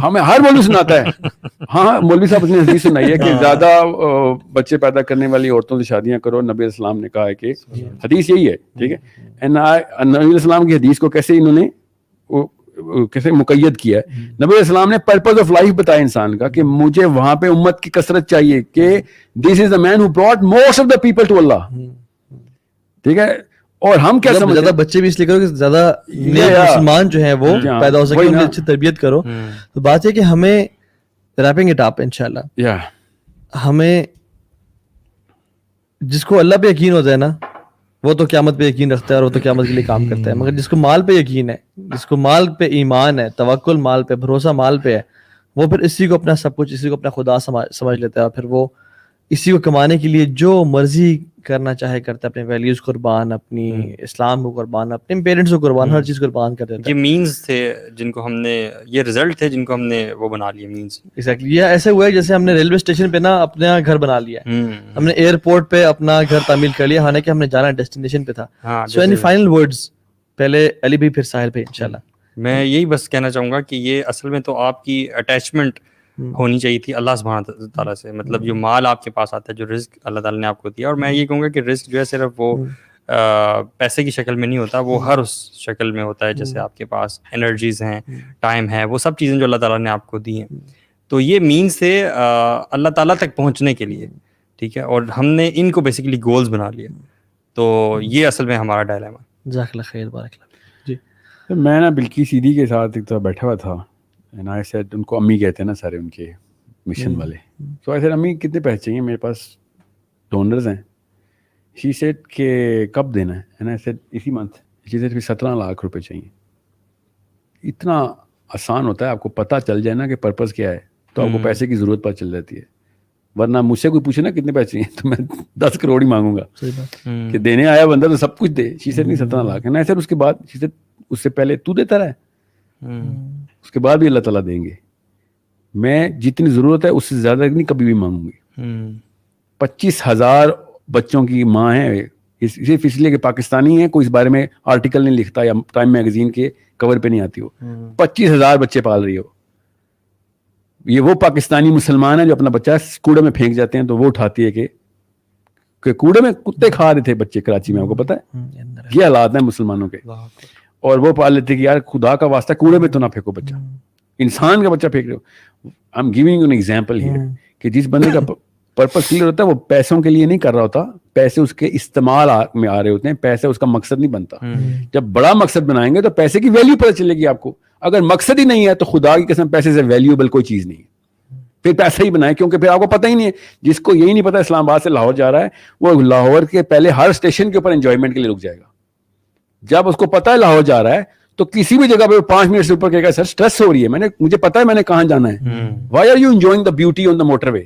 ہمیں ہر مولوی سناتا ہے, ہاں مولوی صاحب نے حدیث سنائی ہے کہ زیادہ بچے پیدا کرنے والی عورتوں سے شادیاں کرو. نبی علیہ السلام نے کہا ہے کہ حدیث یہی ہے, ٹھیک ہے. نبی علیہ السلام کی حدیث کو کیسے انہوں نے کیسے مقید کیا ہے. نبی علیہ السلام نے پرپز آف لائف بتایا انسان کا کہ مجھے وہاں پہ امت کی کثرت چاہیے, کہ this is the man who brought most of the people to Allah. ٹھیک ہے, اور ہم کیا سمجھتے ہیں زیادہ بچے بھی اس لیے کرو کہ زیادہ مسلمان جو ہیں وہ پیدا ہو سکے, ان کی اچھی تربیت کرو. تو بات یہ کہ ہمیں ریپنگ اٹ اپ انشاءاللہ, ہمیں جس کو اللہ پہ یقین ہوتا ہے نا وہ تو قیامت پہ یقین رکھتا ہے اور وہ تو قیامت کے لیے کام کرتا ہے. مگر جس کو مال پہ یقین ہے, جس کو مال پہ ایمان ہے, توکل مال پہ, بھروسہ مال پہ ہے, وہ پھر اسی کو اپنا سب کچھ, اسی کو اپنا خدا سمجھ لیتا ہے. اور پھر وہ اسی کو کمانے کے لیے جو مرضی کرنا چاہے کرتا ہے, اپنے ویلیوز قربان, اپنی اسلام کو قربان, اپنے پیرنٹس کو قربان, ہر چیز قربان کر دیتا ہے. یہ مینز تھے جن کو ہم نے, یہ رزلٹ تھے جن کو ہم نے وہ بنا لیا مینز. ایگزیکٹلی, یہ ایسے ہوا ہے جیسے ہم نے ریلوے اسٹیشن پہ نا اپنا گھر بنا لیا ہے, ہم نے ایئرپورٹ پہ اپنا گھر تعمیل کر لیا, حالانکہ ہم نے جانا ڈیسٹینیشن پہ تھا. سو اینی فائنل ورڈز, پہلے علی بھائی پھر ساحل بھائی انشاءاللہ. میں یہی بس کہنا چاہوں گا کہ یہ اصل میں تو آپ کی اٹیچمنٹ ہونی چاہیے تھی اللہ سبحانہ تعالیٰ سے. مطلب جو مال آپ کے پاس آتا ہے, جو رزق اللہ تعالیٰ نے آپ کو دیا, اور میں یہ کہوں گا کہ رزق جو ہے صرف وہ پیسے کی شکل میں نہیں ہوتا, وہ ہر اس شکل میں ہوتا ہے. جیسے آپ کے پاس انرجیز ہیں, ٹائم ہے, وہ سب چیزیں جو اللہ تعالیٰ نے آپ کو دی ہیں. تو یہ مینس تھے اللہ تعالیٰ تک پہنچنے کے لیے, ٹھیک ہے, اور ہم نے ان کو بیسیکلی گولز بنا لیا. تو یہ اصل میں ہمارا ڈائلیما. جزاک اللہ خیر, بارک اللہ. جی میں نا بلکی سیدھی کے ساتھ ایک تو بیٹھا ہوا تھا, and I said, ان کو امی کہتے ہیں نا سارے ان کے مشن والے. تو I said امی کتنے پیسے چاہیے, میرے پاس ڈونرز ہیں. She said کہ کب دینا ہے, and I said اسی منتھ. She said 17 لاکھ روپے چاہیے. اتنا آسان ہوتا ہے, آپ کو پتہ چل جائے نا کہ پرپز کیا ہے تو آپ کو پیسے کی ضرورت پتہ چل جاتی ہے. ورنہ مجھ سے کوئی پوچھے نا کتنے پیسے چاہیے تو میں 10 کروڑ ہی مانگوں گا کہ دینے آیا بندہ تو سب کچھ دے. She said نہیں 17 لاکھ. and I said اس کے بعد, She said اس سے پہلے تو دیتا رہے, اس کے بعد بھی اللہ تعالیٰ دیں گے. میں جتنی ضرورت ہے اس سے زیادہ نہیں کبھی بھی مانگوں گی. 25,000 بچوں کی ماں ہے صرف اس لیے کہ پاکستانی ہیں, کوئی اس بارے میں آرٹیکل نہیں لکھتا یا ٹائم میگزین کے کور پہ نہیں آتی ہو. 25,000 بچے پال رہی ہو. یہ وہ پاکستانی مسلمان ہیں جو اپنا بچہ کوڑے میں پھینک جاتے ہیں تو وہ اٹھاتی ہے کہ کوڑے میں کتے کھا رہے تھے بچے کراچی میں, آپ کو پتا ہے یہ حالات ہیں مسلمانوں کے, اور وہ پال لیتے کہ یار خدا کا واسطہ کوڑے میں تو نہ پھینکو بچہ, انسان کا بچہ پھینک رہے ہو. I am giving an example here کہ جس بندے کا پرپس کلیئر ہوتا ہے وہ پیسوں کے لیے نہیں کر رہا ہوتا, پیسے اس کے استعمال میں آ رہے ہوتے ہیں, پیسے اس کا مقصد نہیں بنتا. جب بڑا مقصد بنائیں گے تو پیسے کی ویلیو پتہ چلے گی آپ کو. اگر مقصد ہی نہیں ہے تو خدا کی قسم پیسے سے ویلیوبل کوئی چیز نہیں ہے, پھر پیسہ ہی بنائے, کیونکہ پھر آپ کو پتہ ہی نہیں ہے. جس کو یہی نہیں پتا اسلام آباد سے لاہور جا رہا ہے وہ لاہور کے پہلے ہر اسٹیشن کے اوپر انجوائمنٹ کے لیے رک جائے گا. جب اس کو پتا ہے لاہور جا رہا ہے تو کسی بھی جگہ پہ 5 منٹ سے اوپر کہے گا سر اسٹریس ہو رہی ہے, مجھے پتا ہے میں نے کہاں جانا ہے. Why are you enjoying the beauty on the motorway.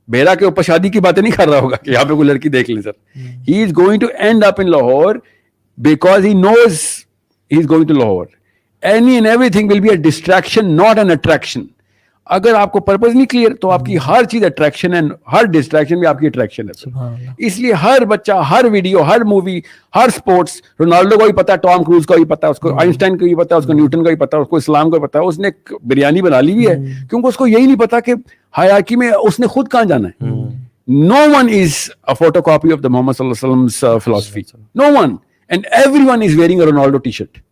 بیرا کے اوپر شادی کی باتیں نہیں کر رہا ہوگا کہ یہاں پہ کوئی لڑکی دیکھ لیں sir. He is going to end up in Lahore because he knows he is going to Lahore. Any and everything will be a distraction not an attraction. اگر آپ کو پرپز نہیں کلیئر تو آپ کی ہر چیز اٹریکشن ہے, ہر ڈسٹریکشن بھی آپ کی اٹریکشن ہے. اس لیے ہر بچہ, ہر ویڈیو, ہر مووی, ہر سپورٹس, رونالڈو کو بھی پتا ہے, ٹام کروز کو بھی پتا ہے, اس کو آئنسٹائن کو بھی پتا ہے, اس کو نیوٹن کا بھی پتا ہے, اس کو اسلام کو بھی پتا ہے. اس نے بریانی بنا لی ہوئی ہے کیونکہ اس کو یہی نہیں پتا کہ ہیرارکی میں اس نے خود کہاں جانا ہے. No one is a photocopy of the Muhammad sallallahu alaihi wasallam's philosophy. No one. And everyone is wearing a Ronaldo t-shirt.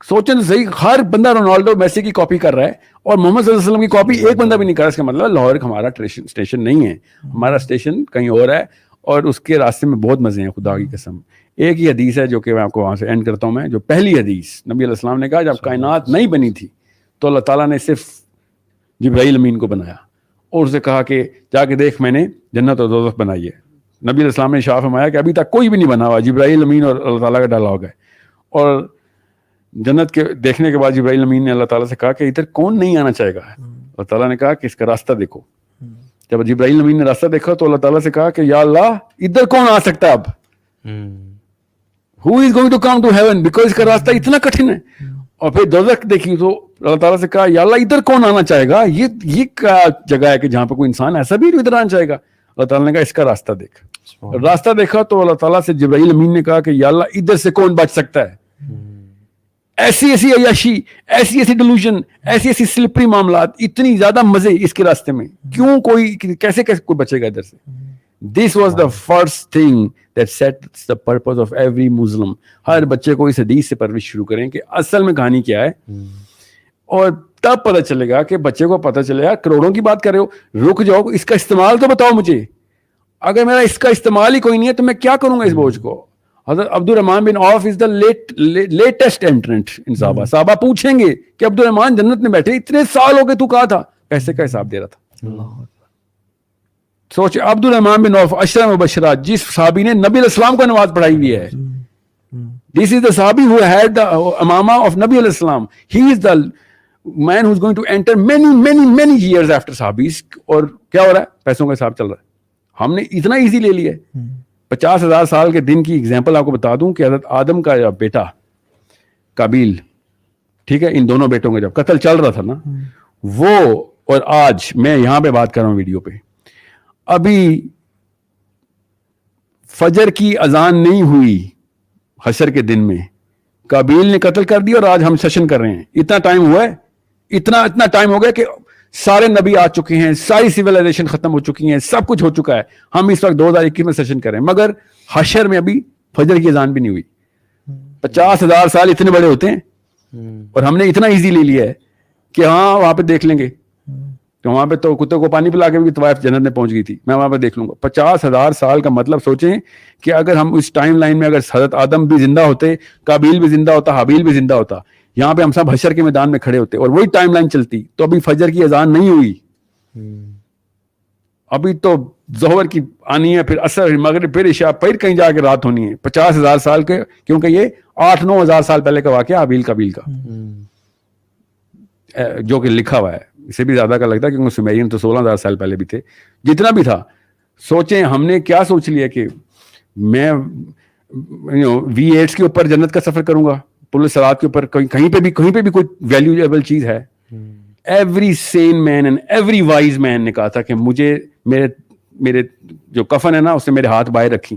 سوچیں تو صحیح, ہر بندہ رونالڈو میسی کی کاپی کر رہا ہے اور محمد صلی اللہ علیہ وسلم کی کاپی ایک بندہ بھی نہیں کر رہا. اس کا مطلب لاہور ہمارا اسٹیشن نہیں ہے, ہمارا اسٹیشن کہیں اور ہے, اور اس کے راستے میں بہت مزے ہیں خدا کی قسم. ایک ہی حدیث ہے جو کہ میں آپ کو وہاں سے اینڈ کرتا ہوں. میں جو پہلی حدیث نبی علیہ السلام نے کہا جب کائنات نہیں بنی تھی تو اللہ تعالیٰ نے صرف جبرائیل امین کو بنایا اور اسے کہا کہ جا کے دیکھ میں نے جنت اور دوزخ بنائی ہے. نبی علیہ السلام نے شاہ فرمایا کہ ابھی تک کوئی بھی نہیں بنا ہوا, جبرائیل امین اور اللہ تعالیٰ کا ڈائلاگ ہے. اور جنت کے دیکھنے کے بعد جبرائیل امین نے اللہ تعالیٰ سے کہا کہ ادھر کون نہیں آنا چاہے گا. اللہ تعالیٰ نے کہا کہ اس کا راستہ دیکھو. جب جبرائیل امین نے راستہ دیکھا تو اللہ تعالیٰ سے کہا کہ یا اللہ ادھر کون آ سکتا ہے اب, who is going to come to heaven, because اس کا راستہ اتنا کٹھن ہے. اور پھر دوزخ دیکھی تو اللہ تعالیٰ سے کہا یا اللہ ادھر کون آنا چاہے گا, یہ کیا جگہ ہے کہ جہاں پہ کوئی انسان ایسا بھی ادھر آنا چاہے گا. اللہ تعالیٰ نے کہا اس کا راستہ دیکھ. راستہ دیکھا تو اللہ تعالیٰ سے جبرائیل امین نے کہا کہ یا اللہ ادھر سے کون بچ سکتا ہے. ایسی ایسی عیاشی, ایسی ایسی ڈیلوژن, ایسی ایسی سلپری معاملات, اتنی زیادہ مزے اس کے راستے میں, کیوں کوئی کیسے کوئی بچے گا ادھر سے. This was the first thing that sets the purpose of every Muslim. ہر بچے کو اس حدیث سے پرورش شروع کریں کہ اصل میں کہانی کیا ہے, اور تب پتہ چلے گا کہ بچے کو پتہ چلے گا. کروڑوں کی بات کر رہے ہو, رک جاؤ, اس کا استعمال تو بتاؤ مجھے. اگر میرا اس کا استعمال ہی کوئی نہیں ہے تو میں کیا کروں گا اس بوجھ کو. حضرت عبد الرحمن بن عوف از دا لیٹسٹ انٹرنٹ ان صحابہ. صحابہ پوچھیں گے کہ عبد الرحمن جنت میں بیٹھے, اتنے سال ہو گئے تو کہا تھا, پیسے کا حساب دے رہا تھا. سوچ, عبد الرحمن بن عوف عشرہ مبشرات, جس صحابی نے نبی علیہ السلام کو نماز پڑھائی ہوئی ہے. This is the صحابی who had the Imama of نبی علیہ السلام. He is the man who is going to enter many years after صحابیز. اور کیا ہو رہا ہے, پیسوں کا حساب چل رہا ہے. ہم نے اتنا ایزی لے لیا ہے. 50,000 سال کے دن کی ایگزامپل آپ کو بتا دوں کہ حضرت آدم کا بیٹا قابیل, ٹھیک ہے, ان دونوں بیٹوں کا جب قتل چل رہا تھا نا, وہ اور آج میں یہاں پہ بات کر رہا ہوں ویڈیو پہ, ابھی فجر کی اذان نہیں ہوئی حشر کے دن میں, قابیل نے قتل کر دیا اور آج ہم سیشن کر رہے ہیں. اتنا ٹائم ہوا ہے, اتنا ٹائم ہو گیا کہ سارے نبی آ چکے ہیں, ساری سیولائزیشن ختم ہو چکی ہیں, سب کچھ ہو چکا ہے. ہم اس وقت 2021 میں سیشن کر رہے ہیں, مگر حشر میں ابھی فجر کی اذان بھی نہیں ہوئی. 50,000 سال اتنے بڑے ہوتے ہیں اور ہم نے اتنا ایزی لے لیا ہے کہ ہاں وہاں پہ دیکھ لیں گے. تو وہاں پہ تو کتے کو پانی پلا کے بھی طوائف جنت میں پہنچ گئی تھی, میں وہاں پہ دیکھ لوں گا. 50,000 سال کا مطلب سوچیں کہ اگر ہم اس ٹائم لائن میں اگر حضرت آدم بھی زندہ ہوتے, قابیل بھی زندہ ہوتا, حابیل بھی زندہ ہوتا, یہاں پہ ہم سب حشر کے میدان میں کھڑے ہوتے اور وہی ٹائم لائن چلتی, تو ابھی فجر کی اذان نہیں ہوئی. ابھی تو ظہر کی آنی ہے, پھر عصر, مغرب, پھر عشاء, پھر کہیں جا کے رات ہونی ہے. 50,000 سال کے, کیونکہ یہ 8-9 ہزار سال پہلے کا واقعہ حابیل قابیل کا, جو کہ لکھا ہوا ہے. اسے بھی زیادہ کا لگتا ہے کیونکہ سمیرین تو 16,000 سال پہلے بھی تھے. جتنا بھی تھا, سوچیں ہم نے کیا سوچ لیا کہ میں V8 کے اوپر جنت کا سفر کروں گا, پل صراط کے اوپر, کہیں پہ بھی کوئی ویلیویبل چیز ہے. Every sane man and every wise man نے کہا تھا کہ مجھے میرے جو کفن ہے نا اس سے میرے ہاتھ باہر رکھی,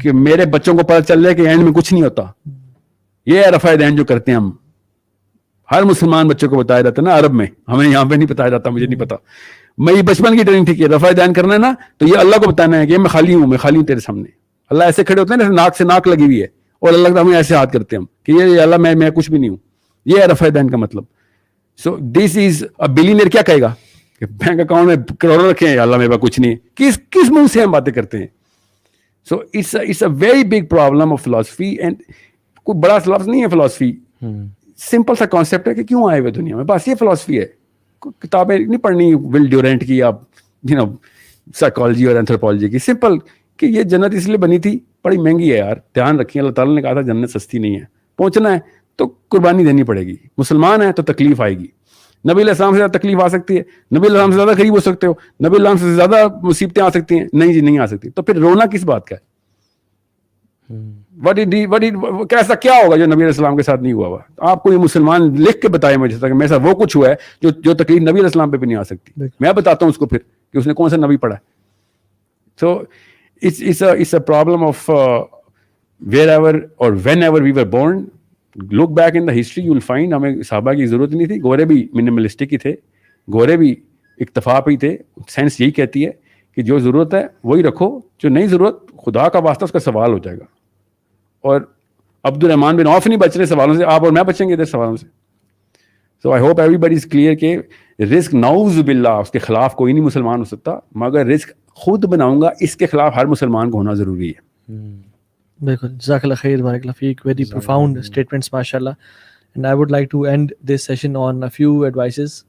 کہ میرے بچوں کو پتا چل جائے کہ اینڈ میں کچھ نہیں ہوتا. یہ رفع دین جو کرتے ہیں ہم, ہر مسلمان بچوں کو بتایا جاتا ہے نا عرب میں, ہمیں یہاں پہ نہیں بتایا جاتا, مجھے نہیں پتا. میری بچپن کی ٹریننگ تھی کہ رفع دین کرنا ہے نا تو یہ اللہ کو بتانا ہے کہ میں خالی ہوں تیرے سامنے. اللہ ایسے کھڑے ہوتے ہیں نا, ناک سے ناک لگی ہوئی ہے, اور اللہ تعالیٰ ہمیں ایسے ہاتھ کرتے ہیں ہم کہ یہ اللہ میں کچھ بھی نہیں ہوں. یہ ہے رفع دین کا مطلب. سو دس از اے بلینئر. کیا کہے گا کہ بینک اکاؤنٹ میں کروڑوں رکھے ہیں, اللہ میرے پاس کچھ نہیں ہے. کس منہ سے ہم باتیں کرتے ہیں؟ So it's a very big problem of philosophy. And کوئی بڑا لفظ نہیں ہے فلاسفی, سمپل سا کانسیپٹ ہے کہ کیوں آئے ہوئے دنیا میں, بس یہ فلاسفی ہے. کتابیں نہیں پڑھنی ول ڈیورنٹ کی یا سائیکالوجی اور اینتھروپولوجی کی. سمپل کہ یہ جنت اس لیے بنی تھی, بڑی مہنگی ہے یار, دھیان رکھیں. اللہ تعالیٰ نے کہا تھا جنت سستی نہیں ہے, پہنچنا ہے تو قربانی دینی پڑے گی. مسلمان ہے تو تکلیف آئے گی. نبی علیہ السلام سے زیادہ تکلیف آ سکتی ہے, نبی علیہ السلام سے زیادہ قریب ہو سکتے ہو, نبی علیہ السلام سے زیادہ مصیبتیں آ سکتی ہیں. نہیں جی نہیں آ سکتی. تو پھر رونا کس بات کا ہے؟ کیسا کیا ہوگا جو نبی علیہ السلام کے ساتھ نہیں ہوا ہوا؟ آپ کو یہ مسلمان لکھ کے بتائے مجھے کہ میرے ساتھ وہ کچھ ہوا ہے جو تکلیف نبی علیہ السلام پہ بھی نہیں آ سکتی. میں بتاتا ہوں اس کو پھر کہ اس نے کون سا نبی پڑھا ہے. سو it's a problem of wherever or whenever we were born. Look back in the history, you will find ہمیں صحابہ کی ضرورت نہیں تھی. گورے بھی منیملسٹک ہی تھے, گورے بھی اکتفا پہ ہی تھے. سائنس یہی کہتی ہے کہ جو ضرورت ہے وہی رکھو, جو نہیں ضرورت خدا کا واسطہ اس کا سوال ہو جائے گا. اور عبد الرحمان بن عوف نہیں بچ رہے سوالوں سے, آپ اور میں بچیں گے ادھر سوالوں سے. So I hope everybody is clear کہ رزق نعوذ باللہ اس کے خلاف کوئی نہیں مسلمان ہو سکتا, مگر رزق خود بناؤں گا اس کے خلاف ہر مسلمان کو ہونا ضروری ہے. بالکل. جزاک اللہ خیر, بارک اللہ فیک. ویری پروفاؤنڈ اسٹیٹمنٹس ماشاء اللہ. And I would like to end this session on a few advices.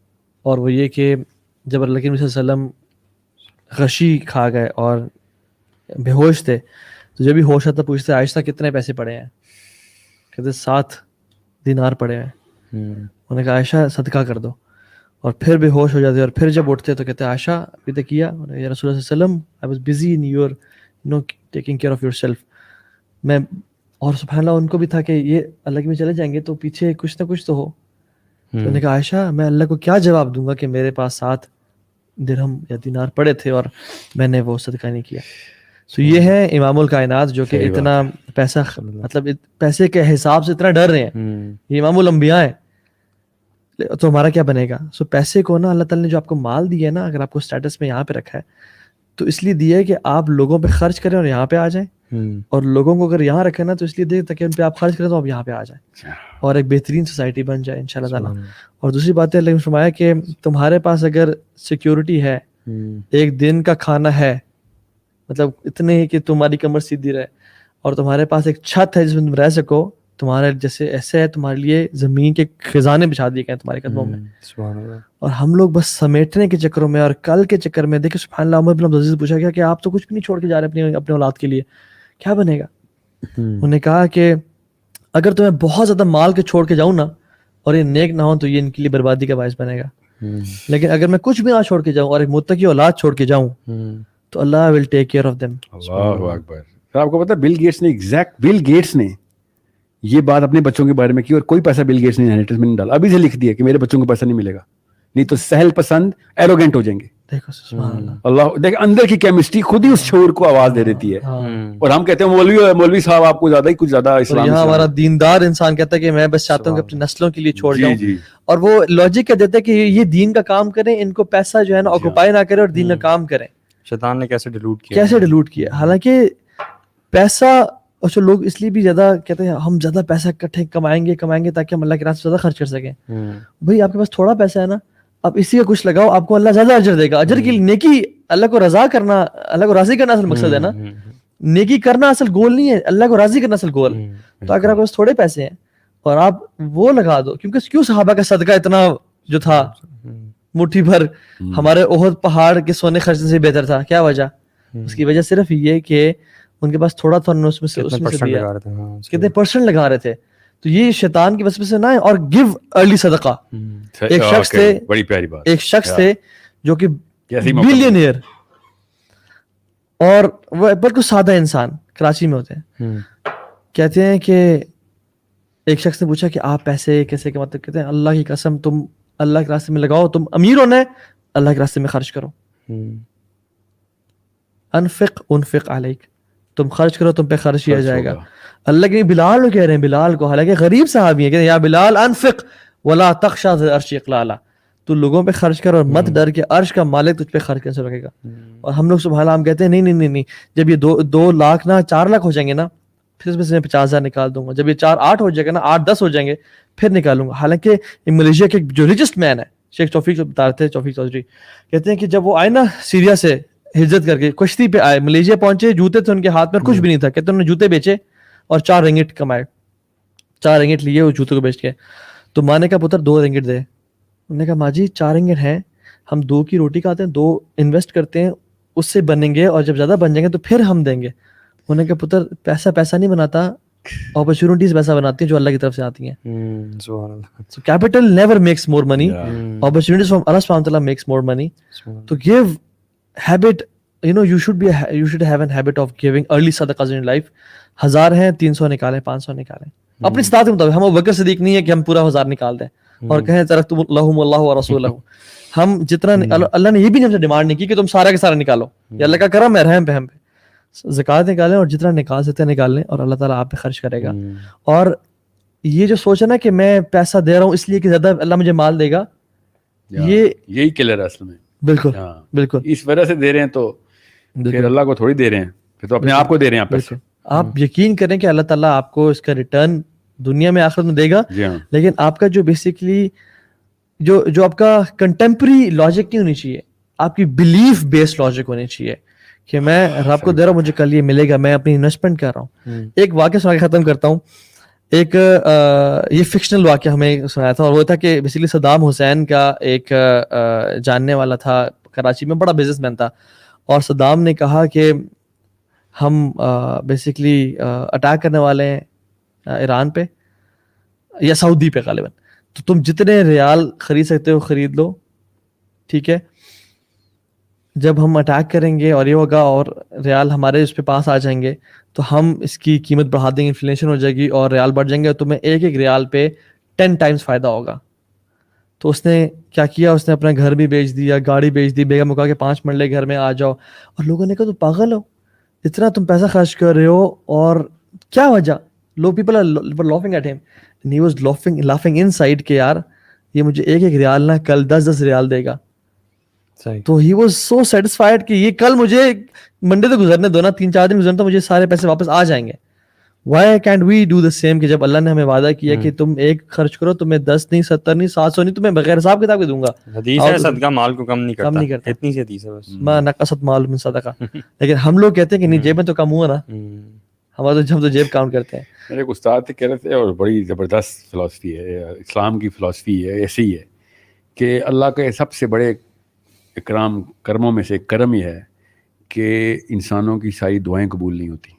اور وہ یہ کہ جب اللہ کے نبی صلی اللہ علیہ وسلم غشی کھا گئے اور بے ہوش تھے, تو جب بھی ہوش آتا پوچھتے عائشہ کتنے پیسے پڑے ہیں, کہتے 7 دینار پڑے ہیں. انہوں نے کہا عائشہ صدقہ کر دو, اور پھر بے ہوش ہو جاتے, اور پھر جب اٹھتے تو کہتے عائشہ ابھی تک کیا؟ یا رسول اللہ صلی اللہ علیہ وسلم I was busy in your taking care of your self. میں اور سبحان اللہ ان کو بھی تھا کہ یہ اللہ کے میں چلے جائیں گے تو پیچھے کچھ نہ کچھ تو ہو. تو انہوں نے کہا عائشہ میں اللہ کو کیا جواب دوں گا کہ میرے پاس 7 درہم یا دینار پڑے تھے اور میں نے وہ صدقہ نہیں کیا. تو یہ ہے امام الکائنات جو کہ اتنا پیسہ, مطلب پیسے کے حساب سے اتنا ڈر رہے ہیں. یہ امام الانبیاء ہیں, تو ہمارا کیا بنے گا؟ سو پیسے کو نا اللہ تعالیٰ نے جو آپ کو مال دیا ہے نا, اگر آپ کو اسٹیٹس میں یہاں پہ رکھا ہے تو اس لیے دیا ہے کہ آپ لوگوں پہ خرچ کریں اور یہاں پہ آ جائیں, اور لوگوں کو اگر یہاں رکھیں نا تو اس لیے دے تاکہ ان پہ آپ خرچ کریں تو آپ یہاں پہ آ جائیں اور ایک بہترین سوسائٹی بن جائے انشاءاللہ تعالیٰ. اور دوسری بات ہے اللہ نے فرمایا کہ تمہارے پاس اگر سیکیورٹی ہے, ایک دن کا کھانا ہے, مطلب اتنے ہی کہ تمہاری کمر سیدھی رہے, اور تمہارے پاس ایک چھت ہے جس میں تم رہ سکو, تمہارے جیسے ایسے ہے تمہارے لیے زمین کے خزانے بچھا دیے گئے تمہارے قدموں میں. اور ہم لوگ بس سمیٹنے کے چکروں میں اور کل کے چکر میں, دیکھیں سبحان اللہ, عمر بن عبدالعزیز پوچھا گیا کہ آپ تو کچھ بھی نہیں چھوڑ کے جا رہے اپنے اولاد کے لیے, کیا بنے گا؟ انہوں نے کہا کہ اگر تمہیں بہت زیادہ مال کے چھوڑ کے جاؤں نا اور یہ نیک نہ ہو تو یہ ان کے لیے بربادی کا باعث بنے گا. لیکن اگر میں کچھ بھی نہ چھوڑ کے جاؤں اور ایک متقی اولاد چھوڑ کے جاؤں تو اللہ ول ٹیک کیئر آف دیم. اللہ اکبر. آپ کو پتا بل گیٹس نے یہ بات اپنے بچوں کے بارے میں کی, اور کوئی پیسہ بل گیٹس نے انہیریٹنس میں نہیں ڈالا. ابھی سے لکھ دیا کہ میرے بچوں کو پیسہ نہیں ملے گا, نہیں تو سہل پسند ایروگینٹ ہو جائیں گے. دیکھو سبحان اللہ, اللہ دیکھ اندر کی کیمسٹری خود ہی اس شعور کو آواز دے دیتی ہے. اور ہم کہتے ہیں مولوی صاحب آپ کو زیادہ ہی کچھ زیادہ اسلام. یہاں ہمارا دیندار انسان کہتا ہے کہ میں بس چاہتا ہوں کہ اپنی نسلوں کے لیے چھوڑ جاؤں, اور وہ لاجک کہہ دیتا ہے کہ یہ دین کا کام کریں, ان کو پیسہ جو ہے نا آکوپائی نہ کرے اور دین کا کام کریں. شیطان نے کیسے ڈیلوٹ کیا. حالانکہ پیسہ اچھا لوگ اس لیے بھی زیادہ کہتے ہیں ہم زیادہ پیسہ اکٹھے کمائیں گے تاکہ ہم اللہ کے راستے زیادہ خرچ کر سکیں. بھائی آپ کے پاس تھوڑا پیسہ ہے نا, آپ اسی کا کچھ لگاؤ, آپ کو اللہ زیادہ اجر دے گا. اجر کی نیکی, اللہ کو رضا کرنا, اللہ کو راضی کرنا اصل مقصد ہے نا. نیکی کرنا اصل گول نہیں ہے, اللہ کو راضی کرنا اصل گول. تو اگر آپ کے پاس تھوڑے پیسے ہیں اور آپ وہ لگا دو, کیونکہ کیوں صحابہ کا صدقہ اتنا جو تھا مٹھی بھر ہمارے احد پہاڑ کے سونے خرچنے سے بہتر تھا, کیا وجہ؟ اس کی وجہ صرف یہ کہ ان کے پاس تھوڑا تھا, اس میں سے کتنے پرسنٹ لگا رہے تھے. تو یہ شیطان کی وسوسے سے نہ ہے. اور گیو ارلی صدقہ. ایک شخص تھے جو کہ بلینئر, اور وہ بالکل سادہ انسان, کراچی میں ہوتے ہیں. کہتے ہیں کہ ایک شخص نے پوچھا کہ آپ پیسے کیسے کماتے؟ کہتے ہیں اللہ کی قسم تم اللہ کے راستے میں لگاؤ, تم امیر ہونا ہے اللہ کے راستے میں خرچ کرو. انفق انفق علیک, تم خرچ کرو تم پہ خرچ کیا جائے گا. اللہ کے بلال کو کہہ رہے ہیں, بلال کو, حالانکہ غریب صحابی ہیں, کہ یا بلال انفق ولا تخشى ذی العرش اقلالا, تو لوگوں پہ خرچ کر اور مت ڈر کے عرش کا مالک تجھ پہ خرچ کیسے رکھے گا. اور ہم لوگ سبحان اللہ ہم کہتے ہیں نہیں, جب یہ 2 لاکھ نہ 4 لاکھ ہو جائیں گے نا, پھر اس میں سے میں 50,000 نکال دوں گا, جب یہ 4-8 ہو جائے گا نا, 8-10 ہو جائیں گے پھر نکالوں گا. حالانکہ ملیشیا کے جو ریچسٹ مین ہے شیخ توفیق بتاتے ہیں, توفیق چودھری کہتے ہیں کہ جب وہ آئے نا سیریا سے ہجرت کر کے کشتی پہ آئے, ملیشیا پہنچے, جوتے تھے ان کے ہاتھ میں, کچھ بھی نہیں تھا, کہتے انہوں نے جوتے بیچے اور 4 رنگٹ کمائے, 4 رنگٹ لیے وہ جوتے کو بیچ کے. تو ماں نے کہا پتر 2 رنگٹ دے. انہوں نے کہا ماں جی 4 رنگٹ ہیں, ہم 2 کی روٹی کھاتے ہیں, 2 انویسٹ کرتے ہیں, اس سے بنیں گے, اور جب زیادہ بن جائیں گے تو پھر ہم دیں گے. انہوں نے کہا پتر پیسہ نہیں بناتا, اپرچونیٹیز پیسہ بناتی ہیں جو اللہ کی طرف سے آتی ہیں. So capital never makes more money. Opportunities from Allah subhanahu wa ta'ala makes more money. To give habit, you should have a habit of giving early sadaqahs in your life. 1000 ہیں 300 نکالیں, 500 نکالیں اپنی استطاعت کے مطابق. ہم ابوبکر صدیق نہیں ہے کہ ہم پورا 1000 نکال دیں اور کہیں ترکتم لہم اللہ ورسولہ. ہم جتنا اللہ نے یہ بھی ہم سے ڈیمانڈ نہیں کی کہ تم سارا کے سارا نکالو, یہ اللہ کا کرم ہے, رحم پہ ہم پہ. زکوٰۃ نکالیں اور جتنا نکال سکتے ہیں نکال لیں, اور اللہ تعالیٰ آپ پہ خرچ کرے گا. اور یہ جو سوچ ہے نا کہ میں پیسہ دے رہا ہوں اس لیے کہ زیادہ اللہ مجھے مال دے گا, یہی کلر ہے اصل میں. بالکل اس وجہ سے دے رہے ہیں, تو پھر اللہ کو تھوڑی دے رہے ہیں, پھر تو اپنے آپ کو دے رہے ہیں پیسے. آپ یقین کریں کہ اللہ تعالیٰ آپ کو اس کا ریٹرن دنیا میں آخرت میں دے گا. لیکن آپ کا جو بیسیکلی جو آپ کا کنٹمپری لاجک نہیں ہونی چاہیے, آپ کی بلیف بیسڈ لاجک ہونی چاہیے کہ میں رب کو دے رہا ہوں, مجھے کل یہ ملے گا, میں اپنی انویسٹمنٹ کر رہا ہوں. ایک واقعہ سنا کے ختم کرتا ہوں. ایک یہ فکشنل واقعہ ہمیں سنایا تھا, اور وہ تھا کہ بیسیکلی صدام حسین کا ایک جاننے والا تھا کراچی میں, بڑا بزنس مین تھا, اور صدام نے کہا کہ ہم بیسیکلی اٹیک کرنے والے ہیں ایران پہ یا سعودی پہ غالباً, تو تم جتنے ریال خرید سکتے ہو خرید لو, ٹھیک ہے. جب ہم اٹیک کریں گے اور یہ ہوگا اور ریال ہمارے اس پہ پاس آ جائیں گے تو ہم اس کی قیمت بڑھا دیں گے, انفلیشن ہو جائے گی اور ریال بڑھ جائیں گے, اور تمہیں ایک ریال پہ 10 ٹائمز فائدہ ہوگا. تو اس نے کیا کیا, اس نے اپنا گھر بھی بیچ دیا, گاڑی بیچ دی, بیگم کو کہا کہ 5 منٹ گھر میں آ جاؤ. اور لوگوں نے کہا تو پاگل ہو, اتنا تم پیسہ خرچ کر رہے ہو اور کیا وجہ. لوگ پیپل آر لافنگ ایٹ ہم and he was laughing in side کہ یار یہ مجھے ایک ریال نہ کل 10 ریال دے گا. تو ہی واز سو سیٹسفائڈ کہ یہ کل مجھے منڈے تو گزرنے دو نا, 3-4 دن گزرنے تو مجھے سارے پیسے واپس آ جائیں گے. Why can't we do the same, کہ جب اللہ نے ہمیں وعدہ کیا کہ تم ایک خرچ کرو, تمہیں 10 نہیں 70 نہیں 700 نہیں, تمہیں بغیر حساب کتاب کے دوں گا. حدیث ہے صدقہ مال کو کم نہیں کرتا, اتنی سی حدیث ہے بس, ما نقصت مال من صدقہ. لیکن ہم لوگ کہتے ہیں کہ نہیں جیب میں تو کم ہوا نا, ہمارا تو جیب کاؤنٹ کرتے ہیں. میرے ایک استاد تھے کہہ رہے تھے, اور بڑی زبردست فلاسفی ہے, اسلام کی فلاسفی ہے, ایسی ہے کہ اللہ کے سب سے بڑے اکرام کرموں میں سے ایک کرم یہ ہے کہ انسانوں کی ساری دعائیں قبول نہیں ہوتی.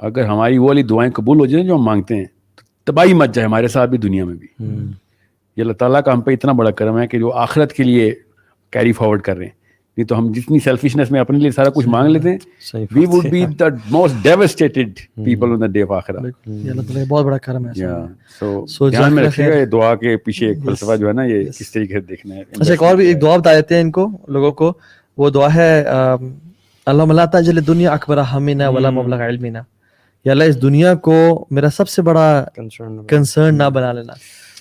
اگر ہماری وہ والی دعائیں قبول ہو جائیں جو ہم مانگتے ہیں تو تباہی مچ جائے ہمارے ساتھ بھی دنیا میں بھی. یہ اللہ تعالیٰ کا ہم پہ اتنا بڑا کرم ہے کہ جو آخرت کے لیے کیری فارورڈ کر رہے ہیں. نہیں تو ہم جتنی سیلفشنس میں اپنے لیے سارا کچھ مانگ لیتے ہیں, we would be the most devastated people on the day of آخرت. یہ اللہ تعالیٰ بہت بڑا کرم ہے. سو دھیان میں رکھیے گا یہ دعا کے پیچھے ایک فلسفہ جو ہے نا, یہ کس طریقے سے دیکھنا ہے. اچھا ایک اور بھی ایک دعا بتا دیتے ہیں ان کو لوگوں کو. وہ دعا ہے اللہم لا تجعل الدنیا اکبر ہمنا ولا مبلغ علمنا. یا اللہ اس دنیا کو میرا سب سے بڑا کنسرن نہ بنا لینا,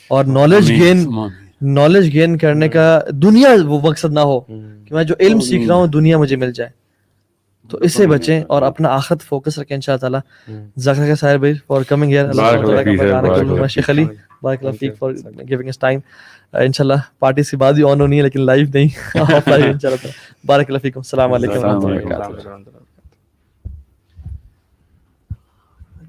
اور نالج گین کرنے کا دنیا وہ مقصد نہ ہو کہ میں جو علم سیکھ رہا ہوں دنیا مجھے مل جائے. تو اس سے بچیں اور اپنا آخرت فوکس رکھیں ان شاء اللہ تعالیٰ. ذکر کا سائر بھائی فار کمنگ ہیئر, اللہ شیخ علی بارک اللہ فیک فار گیونگ اس ٹائم. انشاءاللہ پارٹی سے بعد ہی آن ہونی ہے لیکن لائیو نہیں, آف لائیو انشاءاللہ. بارک اللہ فیکم, السلام علیکم ورحمۃ اللہ وبرکاتہ.